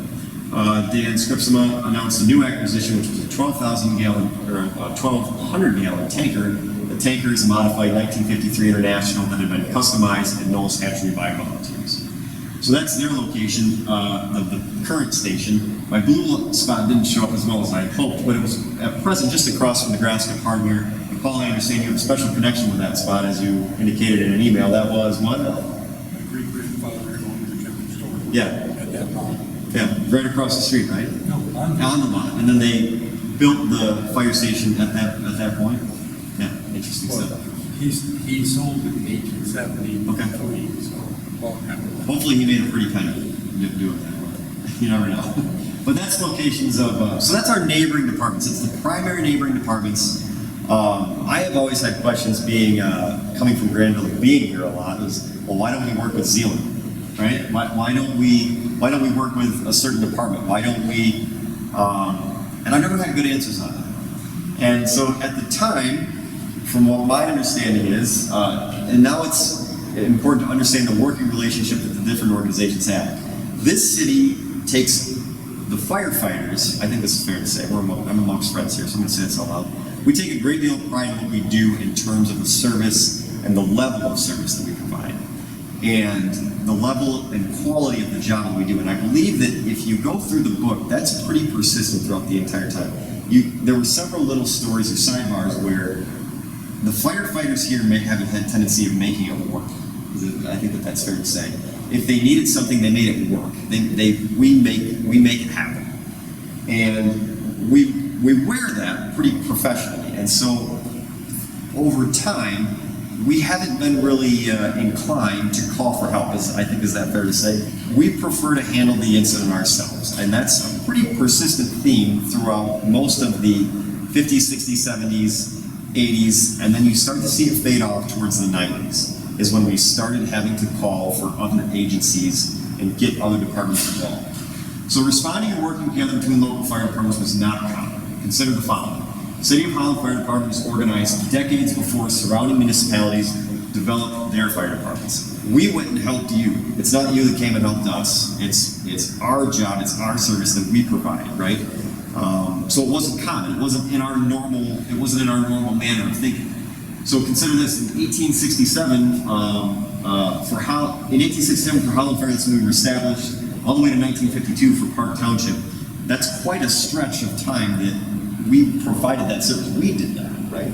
Dan Scripsma announced a new acquisition, which was a 1,200 gallon tanker. The tanker is a modified 1953 International that had been customized and Knowles hatchery by volunteers. So that's their location of the current station. My blue spot didn't show up as well as I had hoped, but it was at present just across from the Grascott Hardware. And Paul, I understand you have a special connection with that spot, as you indicated in an email. That was what? My great-grandfather owned the chemical store. Yeah. At that lot. Yeah, right across the street, right? No, on On the lot. And then they built the fire station at that point? Yeah, interesting stuff. He sold it in 1870. Okay. So, well, hopefully he made a pretty penny doing that. You never know. But that's locations of, so that's our neighboring departments. It's the primary neighboring departments. I have always had questions being, coming from Grinnell, being here a lot, is, well, why don't we work with Zealand, right? Why don't we work with a certain department? Why don't we, and I never had good answers on that. And so at the time, from what my understanding is, and now it's important to understand the working relationship that the different organizations have. This city takes the firefighters, I think this is fair to say, I'm amongst friends here, so I'm going to say this out loud. We take a great deal of pride in what we do in terms of the service and the level of service that we provide. and the level and quality of the job that we do. And I believe that if you go through the book, that's pretty persistent throughout the entire time. There were several little stories or sidebars where the firefighters here may have a tendency of making it work. I think that that's fair to say. If they needed something, they made it work. We make it happen, and we wear that pretty professionally. And so, over time, we haven't been really inclined to call for help. Is that fair to say? We prefer to handle the incident ourselves, and that's a pretty persistent theme throughout most of the 50s, 60s, 70s, 80s, and then you start to see it fade off towards the 90s. Is when we started having to call for other agencies and get other departments involved. So responding and working together between local fire departments was not common. Consider the following. City of Holland Fire Department was organized decades before surrounding municipalities developed their fire departments. We went and helped you. It's not you that came and helped us. It's our job, it's our service that we provide, right? So it wasn't common. It wasn't in our normal manner of thinking. So consider this: in 1867, for Holland Fire, that's when we were established, all the way to 1952 for Park Township. That's quite a stretch of time that we provided that service. We did that, right?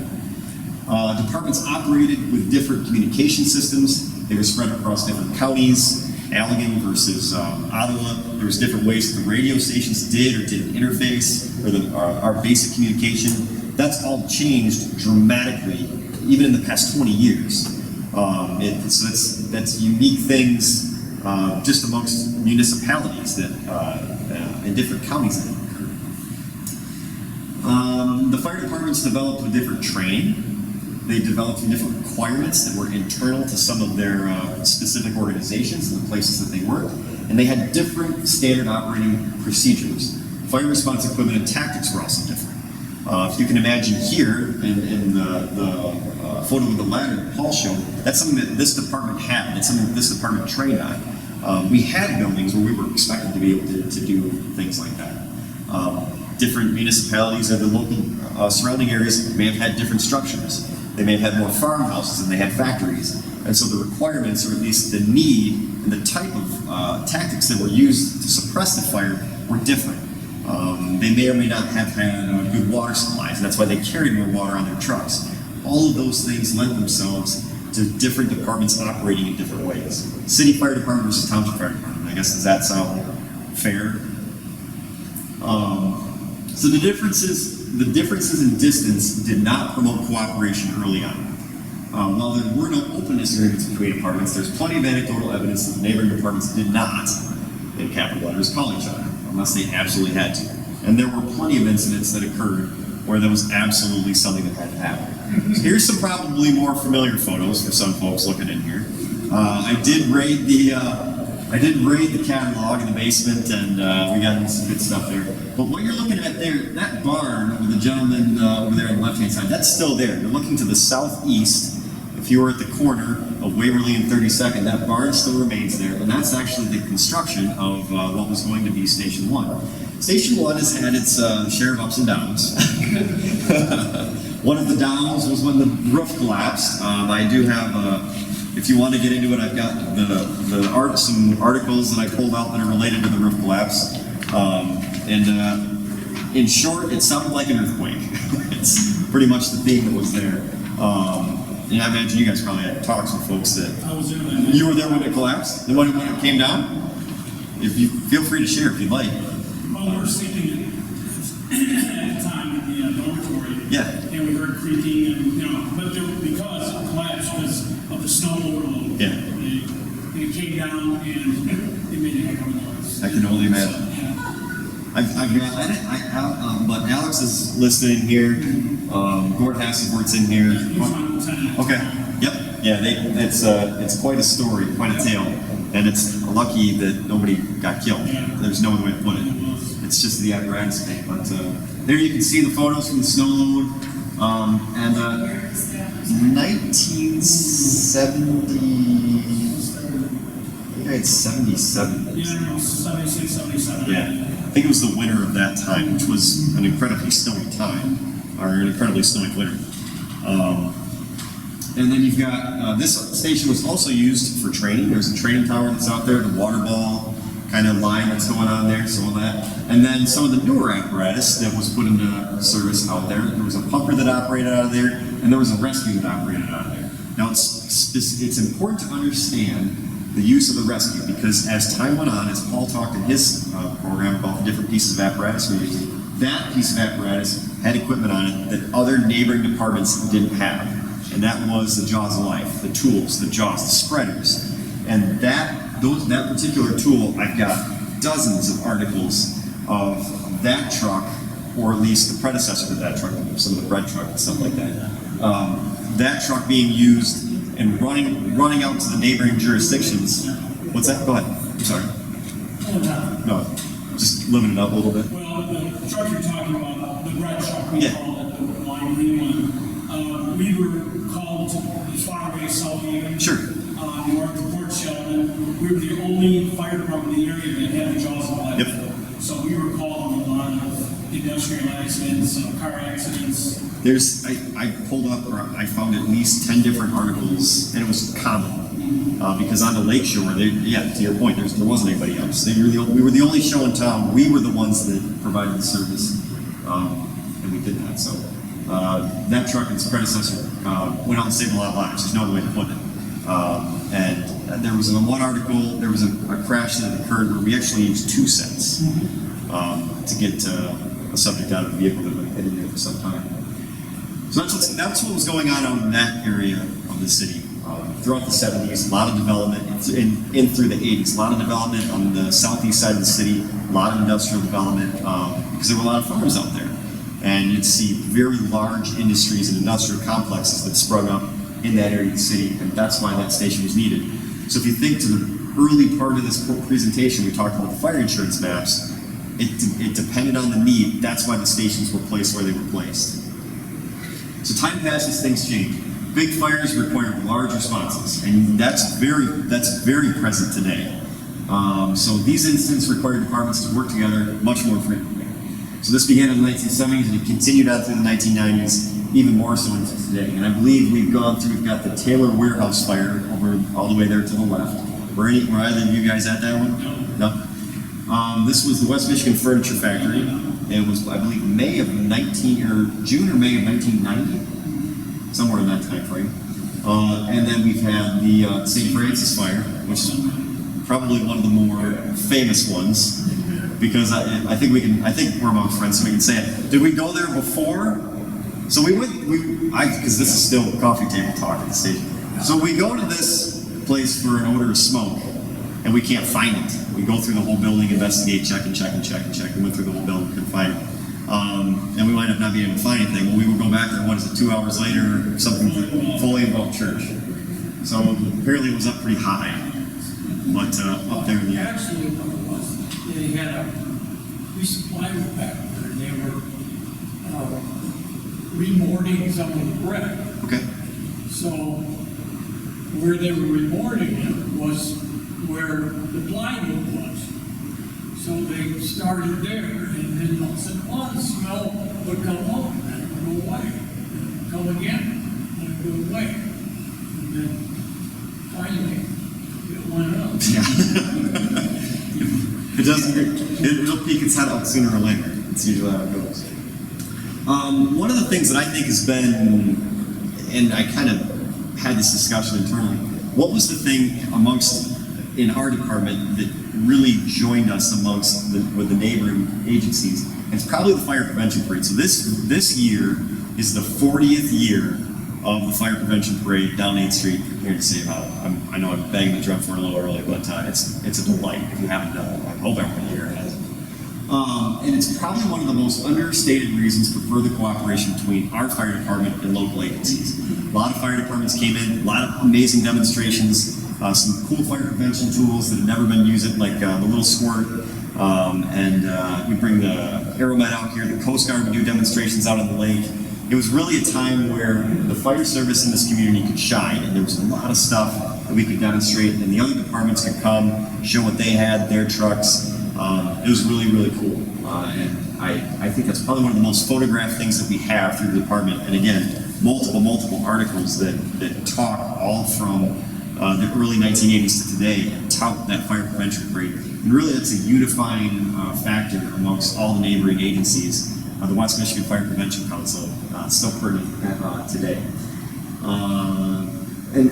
Departments operated with different communication systems. They were spread across different counties. Allegan versus Ottawa. There was different ways that the radio stations did or didn't interface, or our basic communication. That's all changed dramatically, even in the past 20 years. So that's unique things just amongst municipalities that in different counties that occur. The fire departments developed with different training. They developed different requirements that were internal to some of their specific organizations and the places that they worked, and they had different standard operating procedures. Fire response equipment and tactics were also different. If you can imagine here in the photo with the ladder that Paul showed, that's something that this department had. That's something that this department trained on. We had buildings where we were expected to be able to do things like that. Different municipalities or the local surrounding areas may have had different structures. They may have had more farmhouses than they had factories. And so the requirements, or at least the need and the type of tactics that were used to suppress the fire were different. They may or may not have had good water supplies, and that's why they carried more water on their trucks. All of those things lend themselves to different departments operating in different ways. City Fire Department versus Township Fire Department. I guess, does that sound fair? So the differences in distance did not promote cooperation early on. While there were no openness agreements between departments, there's plenty of anecdotal evidence that the neighboring departments did not, in capital letters, call each other, unless they absolutely had to. And there were plenty of incidents that occurred where there was absolutely something that had to happen. So here's some probably more familiar photos for some folks looking in here. I did raid the catalog in the basement, and we got some good stuff there. But what you're looking at there, that barn with the gentleman over there on the left-hand side, that's still there. You're looking to the southeast. If you were at the corner of Waverly and 32nd, that barn still remains there, and that's actually the construction of what was going to be Station 1. Station 1 has had its share of ups and downs. One of the downs was when the roof collapsed. I do have, if you want to get into it, I've got some articles that I pulled out that are related to the roof collapse. In short, it sounded like an earthquake. It's pretty much the theme that was there. And I imagine you guys probably had talks with folks that... I was there when you were there when it collapsed? When it came down? If you feel free to share if you'd like. Well, we were sleeping at the time in the dormitory. Yeah. And we heard creaking, and but because it collapsed because of the snow overload. Yeah. And it came down and it made a heck of a noise. I can only imagine. But Alex is listening here. Gord Hasselworth's in here. Okay. Yep. Yeah. It's quite a story, quite a tale, and it's lucky that nobody got killed. There's no other way to put it. It's just the apparatus thing. But there you can see the photos from the snow load. And 1970. I think it's 77. Yeah, 76, 77. Yeah. I think it was the winter of that time, which was an incredibly snowy time, or an incredibly snowy winter. And then you've got, this station was also used for training. There's a training tower that's out there, the water ball kind of line that's going on there, so all that. And then some of the newer apparatus that was put into service out there. There was a pumper that operated out of there, and there was a rescue that operated out of there. Now it's important to understand the use of the rescue, because as time went on, as Paul talked in his program about the different pieces of apparatus we used, that piece of apparatus had equipment on it that other neighboring departments didn't have. And that was the jaws of life, the tools, the jaws, the spreaders. And that particular tool, I've got dozens of articles of that truck, or at least the predecessor to that truck, some of the bread truck and stuff like that. That truck being used and running out to the neighboring jurisdictions. What's that? Go ahead. I'm sorry. No, just living it up a little bit. Well, the truck you're talking about, the bread truck, we Yeah. call it, the lime green one. We were called to as far away as South Haven. Sure. North of Port Sheldon. We were the only fire department in the area that had the jaws of life. Yep. So we were called on a lot of industrial accidents, car accidents. I pulled up, or I found at least 10 different articles, and it was common. Because on the lake shore, to your point, there wasn't anybody else. We were the only show in town. We were the ones that provided the service, and we did that. So that truck and its predecessor went out and saved a lot of lives. There's no other way to put it. And there was in one article, there was a crash that occurred where we actually used 2 sets to get a subject out of the vehicle that had been in there for some time. So that's what was going on in that area of the city. Throughout the 70s, a lot of development, in through the 80s, a lot of development on the southeast side of the city, a lot of industrial development, because there were a lot of farmers out there. And you'd see very large industries and industrial complexes that sprung up in that area of the city, and that's why that station was needed. So if you think to the early part of this presentation, we talked about the fire insurance maps, it depended on the need. That's why the stations were placed where they were placed. So time passes, things change. Big fires require large responses, and that's very present today. So these incidents require departments to work together much more frequently. So this began in the 1970s and it continued out through the 1990s, even more so into today. And I believe we've got the Taylor Warehouse fire over all the way there to the left. Were either of you guys at that one? No. This was the West Michigan Furniture Factory. It was, I believe, June or May of 1990. Somewhere in that time frame. And then we've had the St. Francis fire, which is probably one of the more famous ones, because I think we're among friends, so we can say it. Did we go there before? So because this is still coffee table talk at the station. So we go to this place for an odor of smoke, and we can't find it. We go through the whole building, investigate, check. We went through the whole building, couldn't find it. And we wind up not being able to find anything. Well, we would go back there, 2 hours later, something fully about church. So apparently it was up pretty high, but up there in the air. Actually, what it was, they had a piece of plywood back there, and they were remorting some of the brick. Okay. So where they were remorting it was where the plywood was. So they started there, and then all of a sudden, the smell would come up, and then it would go away. And come again, and it would go away. And then finally, it went up. It'll peek its head out sooner or later. It's usually how it goes. One of the things that I think has been, and I kind of had this discussion internally, what was the thing in our department that really joined us with the neighboring agencies? And it's probably the fire prevention parade. So this year is the 40th year of the fire prevention parade down 8th Street here to City of Holland. I know I'm banging the drum for it a little early, but it's a delight if you haven't done it. I hope everybody here has. And it's probably one of the most understated reasons for further cooperation between our fire department and local agencies. A lot of fire departments came in, a lot of amazing demonstrations, some cool fire prevention tools that have never been used, like the little squirt, and we bring the Aeromet out here, the Coast Guard would do demonstrations out on the lake. It was really a time where the fire service in this community could shine, and there was a lot of stuff that we could demonstrate, and the other departments could come, show what they had, their trucks. It was really, really cool. And I think that's probably one of the most photographed things that we have through the department. And again, multiple articles that talk all from the early 1980s to today and tout that fire prevention rate. And really, it's a unifying factor amongst all the neighboring agencies. The West Michigan Fire Prevention Council still pertinent today. And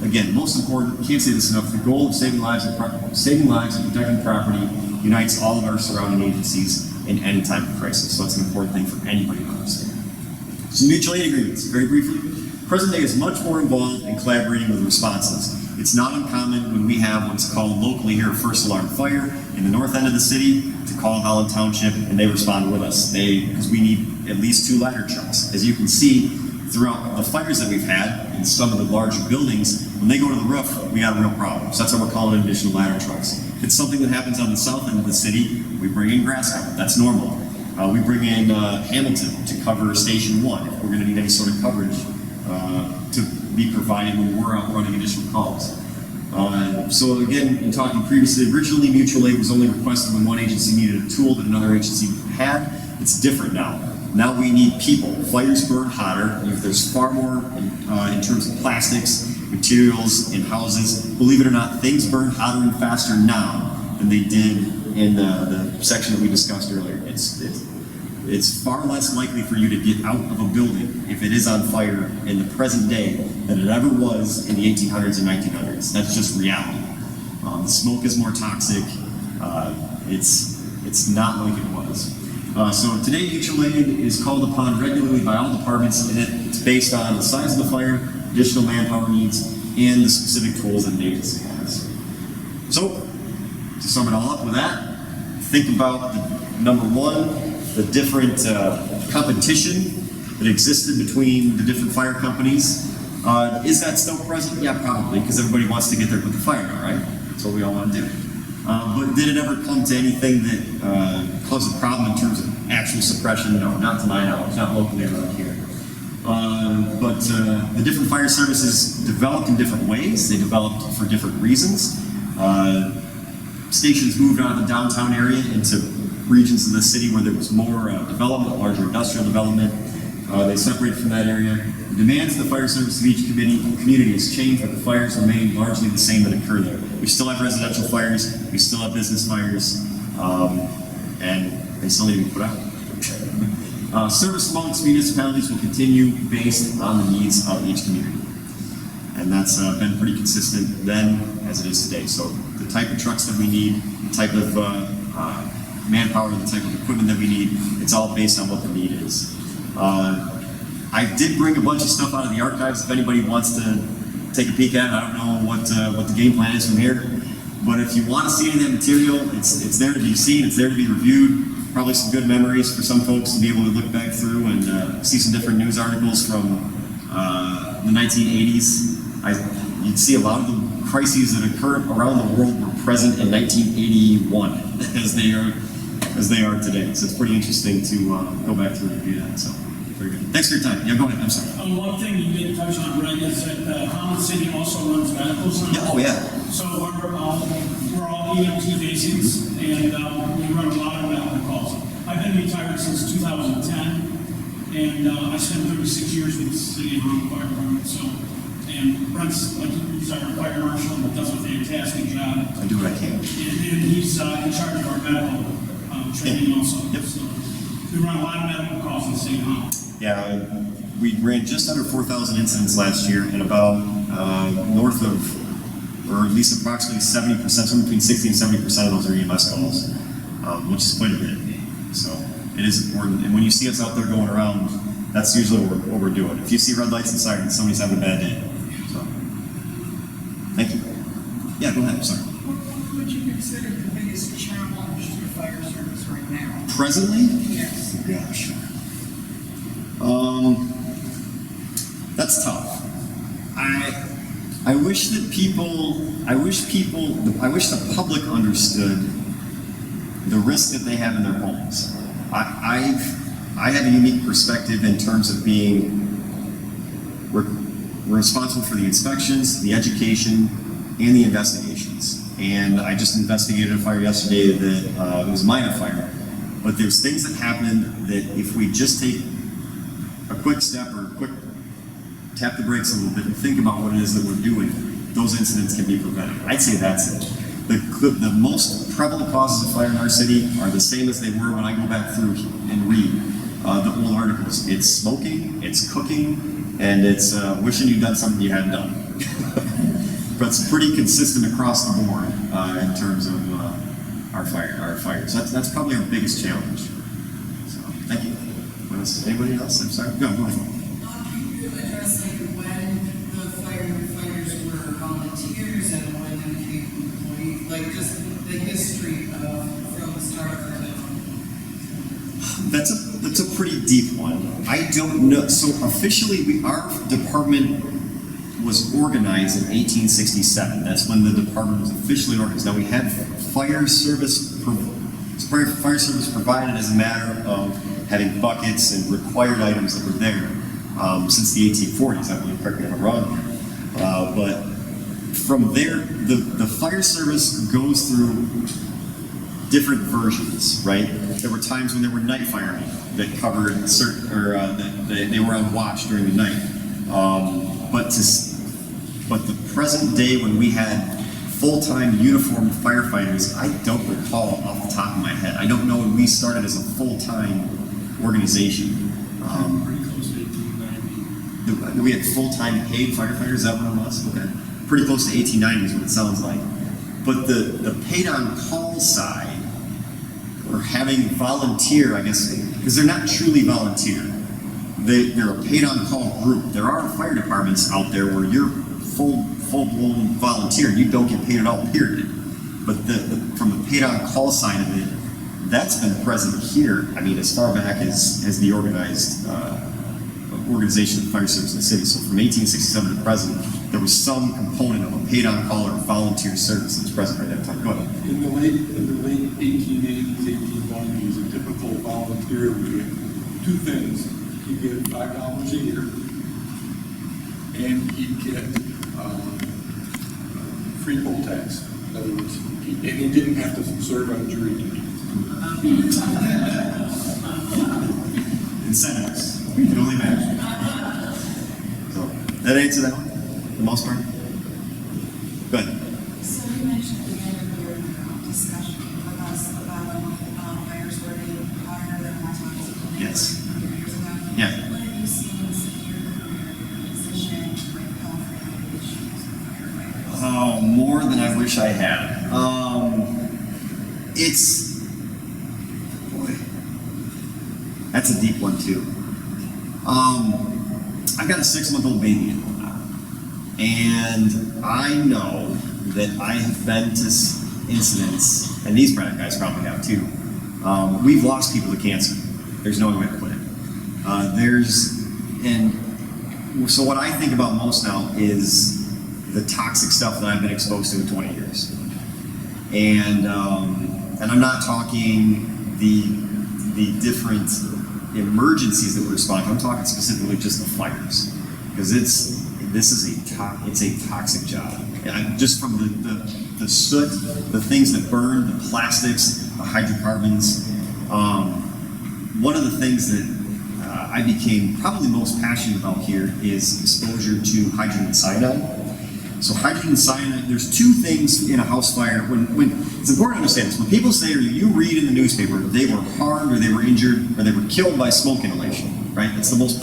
again, most important, can't say this enough, the goal of saving lives and protecting property unites all of our surrounding agencies in any time of crisis. So it's an important thing for anybody to understand. So mutual aid agreements, very briefly. Present day is much more involved in collaborating with responses. It's not uncommon when we have what's called locally here first alarm fire in the north end of the city to call Holland Township, and they respond with us. Because we need at least 2 ladder trucks. As you can see, throughout the fires that we've had in some of the larger buildings, when they go to the roof, we got a real problem. So that's why we're calling it additional ladder trucks. If it's something that happens on the south end of the city, we bring in grass cover. That's normal. We bring in Hamilton to cover Station 1 if we're going to need any sort of coverage to be provided when we're out running additional calls. So again, in talking previously, originally mutual aid was only requested when one agency needed a tool that another agency had. It's different now. Now we need people. Fires burn hotter. There's far more in terms of plastics, materials, in houses. Believe it or not, things burn hotter and faster now than they did in the section that we discussed earlier. It's far less likely for you to get out of a building if it is on fire in the present day than it ever was in the 1800s and 1900s. That's just reality. The smoke is more toxic. It's not like it was. So today, mutual aid is called upon regularly by all departments, and it's based on the size of the fire, additional manpower needs, and the specific tools that an agency has. So, to sum it all up with that, think about number one, the different competition that existed between the different fire companies. Is that still present? Yeah, probably, because everybody wants to get there with the fire, right? That's what we all want to do. But did it ever come to anything that caused a problem in terms of actual suppression? No, not to my knowledge, not locally around here. But the different fire services developed in different ways. They developed for different reasons. Stations moved out of the downtown area into regions of the city where there was more development, larger industrial development. They separated from that area. The demands of the fire service of each community has changed, but the fires remain largely the same that occur there. We still have residential fires, we still have business fires, and they still need to be put out. Service amongst municipalities will continue based on the needs of each community. And that's been pretty consistent then as it is today. So the type of trucks that we need, the type of manpower, the type of equipment that we need, it's all based on what the need is. I did bring a bunch of stuff out of the archives if anybody wants to take a peek at it. I don't know what the game plan is from here, but if you want to see any of that material, it's there to be seen, it's there to be reviewed. Probably some good memories for some folks to be able to look back through and see some different news articles from the 1980s. You'd see a lot of the crises that occurred around the world were present in 1981 as they are today. So it's pretty interesting to go back through and review that. So very good. Thanks for your time. Yeah, go ahead. I'm sorry. One thing you didn't touch on, Brett, is that Holland City also runs medical centers. Yeah, oh yeah. So we're all EMT basics, and we run a lot of medical calls. I've been retired since 2010, and I spent 36 years with the City of Holland Fire Department. So, and Brent's he's our fire marshal and does a fantastic job. I do what I can. And he's in charge of our medical training also. Yep. So we run a lot of medical calls in the City of Holland. Yeah, we ran just under 4,000 incidents last year, and about north of, or at least approximately 70%, somewhere between 60 and 70% of those are EMS calls, which is quite a bit. So it is important. And when you see us out there going around, that's usually what we're doing. If you see red lights and sirens, somebody's having a bad day. So, thank you. Yeah, go ahead. I'm sorry. What would you consider the biggest challenge to the fire service right now? Presently? Yes. Gosh. That's tough. I wish the public understood the risk that they have in their homes. I have a unique perspective in terms of being responsible for the inspections, the education, and the investigations. And I just investigated a fire yesterday that it was a minor fire. But there's things that happened that if we just take a quick step or a quick tap the brakes a little bit and think about what it is that we're doing, those incidents can be prevented. I'd say that's it. The most prevalent causes of fire in our city are the same as they were when I go back through and read the old articles. It's smoking, it's cooking, and it's wishing you'd done something you hadn't done. But it's pretty consistent across the board in terms of our fires. That's probably our biggest challenge. So, thank you. What else? Anybody else? I'm sorry. Go ahead. Can you address like when the firefighters were volunteers and when they became employees, like just the history of from the start of the That's a pretty deep one. I don't know. So officially, our department was organized in 1867. That's when the department was officially organized. Now we had fire service provided as a matter of having buckets and required items that were there since the 1840s. I believe, correct me if I'm wrong. But from there, the fire service goes through different versions, right? There were times when there were night firemen that covered certain, or they were on watch during the night. But the present day when we had full-time uniformed firefighters, I don't recall off the top of my head. I don't know when we started as a full-time organization. Pretty close to 1890. We had full-time paid firefighters, is that what it was? Okay. Pretty close to 1890 is what it sounds like. But the paid-on-call side, or having volunteer, I guess, because they're not truly volunteer. They're a paid-on-call group. There are fire departments out there where you're full-blown volunteer and you don't get paid at all, period. But from the paid-on-call side of it, that's been present here, I mean, as far back as the organized organization of the fire service in the city. So from 1867 to present, there was some component of a paid-on-call or volunteer service that was present right at that time. Go ahead. In the late 1880s, 1890s, a typical volunteer would get two things. He'd get $5 a year, and he'd get free poll tax. In other words, and he didn't have to serve on jury duty. Incentives. You can only imagine. So, that answer that one? For the most part? Go ahead. So you mentioned at the end of your discussion with us about fires were higher than more toxic than they Yes. were 100 years ago. Yeah. What have you seen since your career position with health related issues with firefighters? Oh, more than I wish I had. Boy, that's a deep one too. I've got a 6-month-old baby at home now, and I know that I have been to incidents, and these guys probably have too. We've lost people to cancer. There's no other way to put it. So what I think about most now is the toxic stuff that I've been exposed to in 20 years. And I'm not talking the different emergencies that we respond to. I'm talking specifically just the fires, because it's a toxic job. And just from the soot, the things that burn, the plastics, the hydrocarbons. One of the things that I became probably most passionate about here is exposure to hydrogen cyanide. So hydrogen cyanide, there's two things in a house fire. When it's important to understand this. When people say, or you read in the newspaper, they were harmed, or they were injured, or they were killed by smoke inhalation, right? That's the most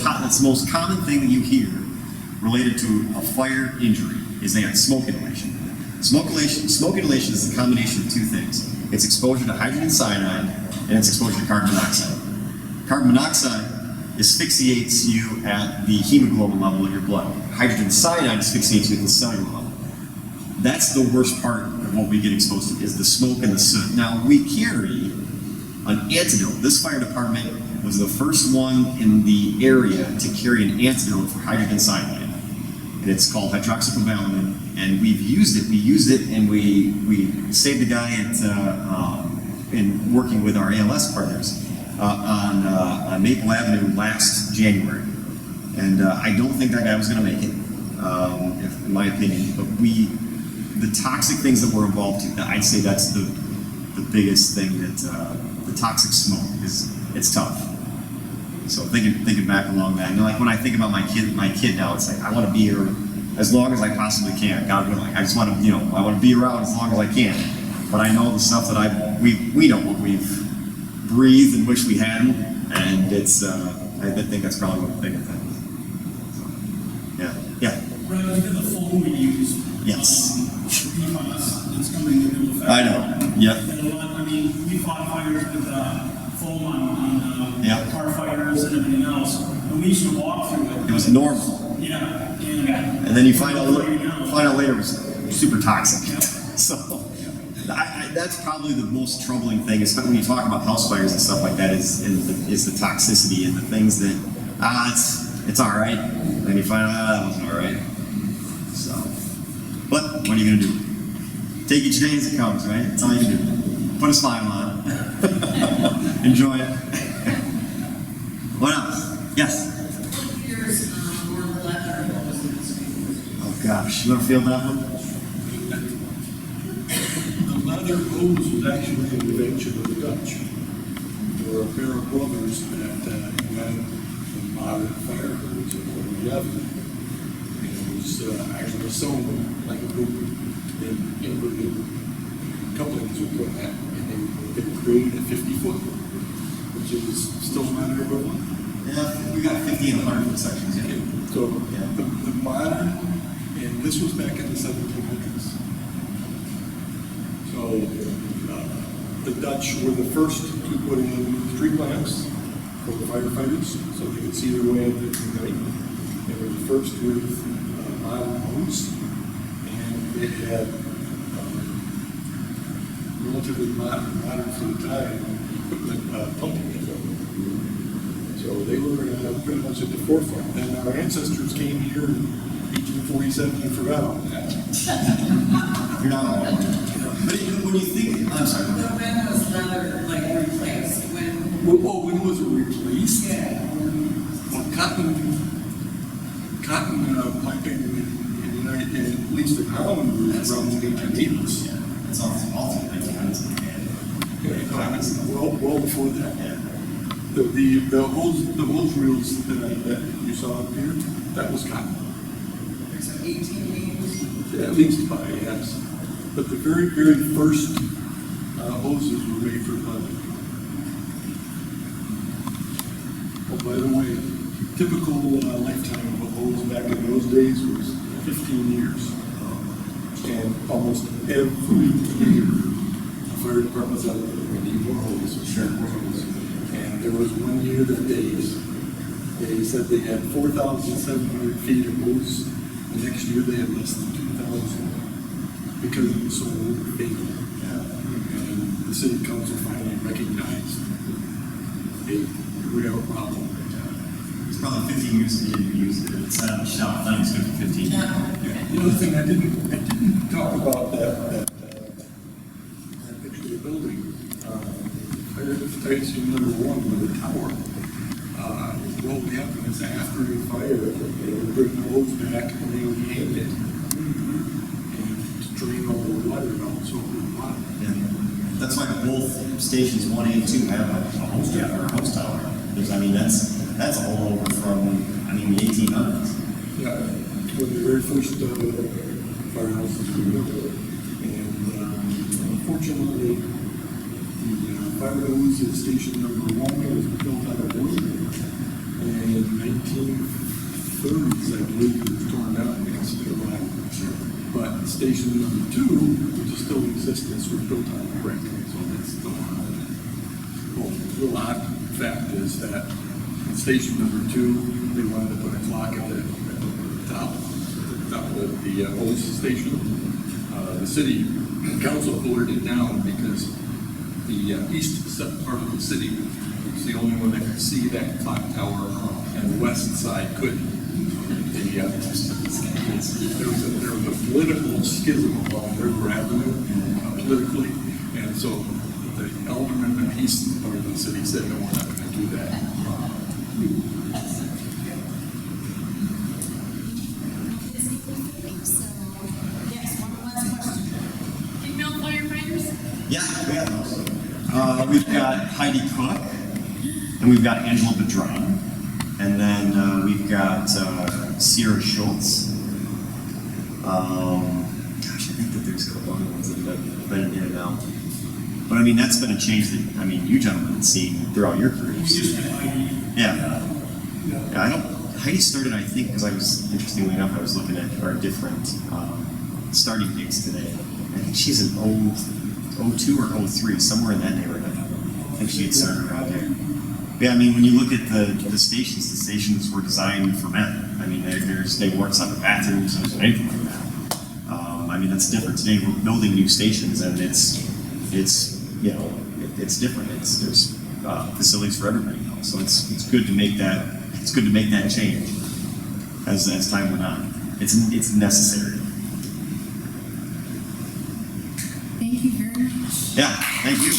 common thing that you hear related to a fire injury is they had smoke inhalation. Smoke inhalation is a combination of two things. It's exposure to hydrogen cyanide, and it's exposure to carbon monoxide. Carbon monoxide asphyxiates you at the hemoglobin level in your blood. Hydrogen cyanide asphyxiates you at the cellular level. That's the worst part of what we get exposed to, is the smoke and the soot. Now, we carry an antidote. This fire department was the first one in the area to carry an antidote for hydrogen cyanide. And it's called hydroxycobalamin, and we've used it. We used it, and we saved a guy in working with our ALS partners on Maple Avenue last January. And I don't think that guy was going to make it, in my opinion. But the toxic things that we're involved in, I'd say that's the biggest thing that the toxic smoke is. It's tough. So thinking back along that, you know, like when I think about my kid now, it's like I want to be here as long as I possibly can. God willing, I just want to, I want to be around as long as I can. But I know the stuff that we know what we've breathed and wish we hadn't, and it's I think that's probably what the bigger thing is. So, yeah. Right, look at the foam we use. Yes. PFAS, it's coming into effect. I know. Yep. And a lot, I mean, we fought fires with foam on Yep. car fires and everything else, and we used to walk through it. It was normal. Yeah. And then you find out later it was super toxic. Yep. So that's probably the most troubling thing, especially when you talk about house fires and stuff like that, is the toxicity and the things that it's all right. Then you find out that wasn't all right. So, but what are you gonna do? Take each day as it comes, right? That's all you can do. Put a smile on. Enjoy it. What else? Yes. Here's more leather. Oh gosh, you ever feel that one? The leather hose was actually an invention of the Dutch. There were a pair of brothers that invented the modern fire hose in 11. And it was actually sewn like a boot in inverted couplings were put at, and they created a 50-foot, which is still leather equivalent. Yeah, we got 50 and 100 sections. Yeah. So the modern, and this was back in the 1700s. So the Dutch were the first to put in street lamps for the firefighters, so they could see their way at the night. They were the first with modern hose, and they had relatively modern for the time equipment pumping equipment. So they were pretty much at the forefront. And our ancestors came here in 1847 and forgot all that. You're not wrong. But when you think, I'm sorry. When was leather like replaced? When When was it replaced? Well, cotton planting at least in Holland was around the 1880s. It's all Well before that. The hose reels that you saw up here, that was cotton. there's 1880s. At least by, yes. But the very, very first hoses were made for leather. Oh, by the way, typical lifetime of a hose back in those days was 15 years. And almost every year, the fire department's out there, we need more hoses, sure, more hoses. And there was 1 year that they said they had 4,700 feet of hose. The next year they had less than 2,000 because it was so overfilled. And the city council finally recognized a real problem. It's probably 15 years that you didn't use it. It's out of the shelf. I think it's good for 15 years. The other thing I didn't talk about that picture of the building, fire station number 1 with the tower. What would happen is after a fire, they would bring the hose back and they would hang it and to drain all the water and also the water. Yeah. That's why both stations 1 and 2 have a hose jet or a hose tower. Because, I mean, that's a holdover from, the 1800s. Yeah, when the very first firehouses were built. And unfortunately, the fire hose at station number 1 was built out of wood. And in the 1930s, I believe, it was torn down because of the black. But station number 2, which is still in existence, was built out of brick. So that's still on. Well, the real odd fact is that in station number 2, they wanted to put a clock at the top of the hose station. The city council voted it down because the east part of the city was the only one that could see that clock tower, and the west side couldn't. There was a political schism along River Avenue politically, and so the alderman in the east part of the city said, no, we're not going to do that. Female firefighters? Yeah, we have those. We've got Heidi Cook, and we've got Angela Bedron. And then we've got Sierra Schultz. Gosh, I think that there's a couple other ones that have been in here now. But I mean, that's been a change that, I mean, you gentlemen have seen throughout your We careers. just had Heidi. Yeah. Yeah, I don't, Heidi started, I think, because I was, interestingly enough, I was looking at our different starting dates today. I think she's in 02 or 03, somewhere in that neighborhood. I think she had started around here. Yeah, I mean, when you look at the stations were designed for men. I mean, they weren't separate bathrooms or anything like that. I mean, that's different. Today we're building new stations, and it's you know, it's different. There's facilities for everybody now, so it's good to make that change as time went on. It's necessary. Thank you very much. Yeah, thank you.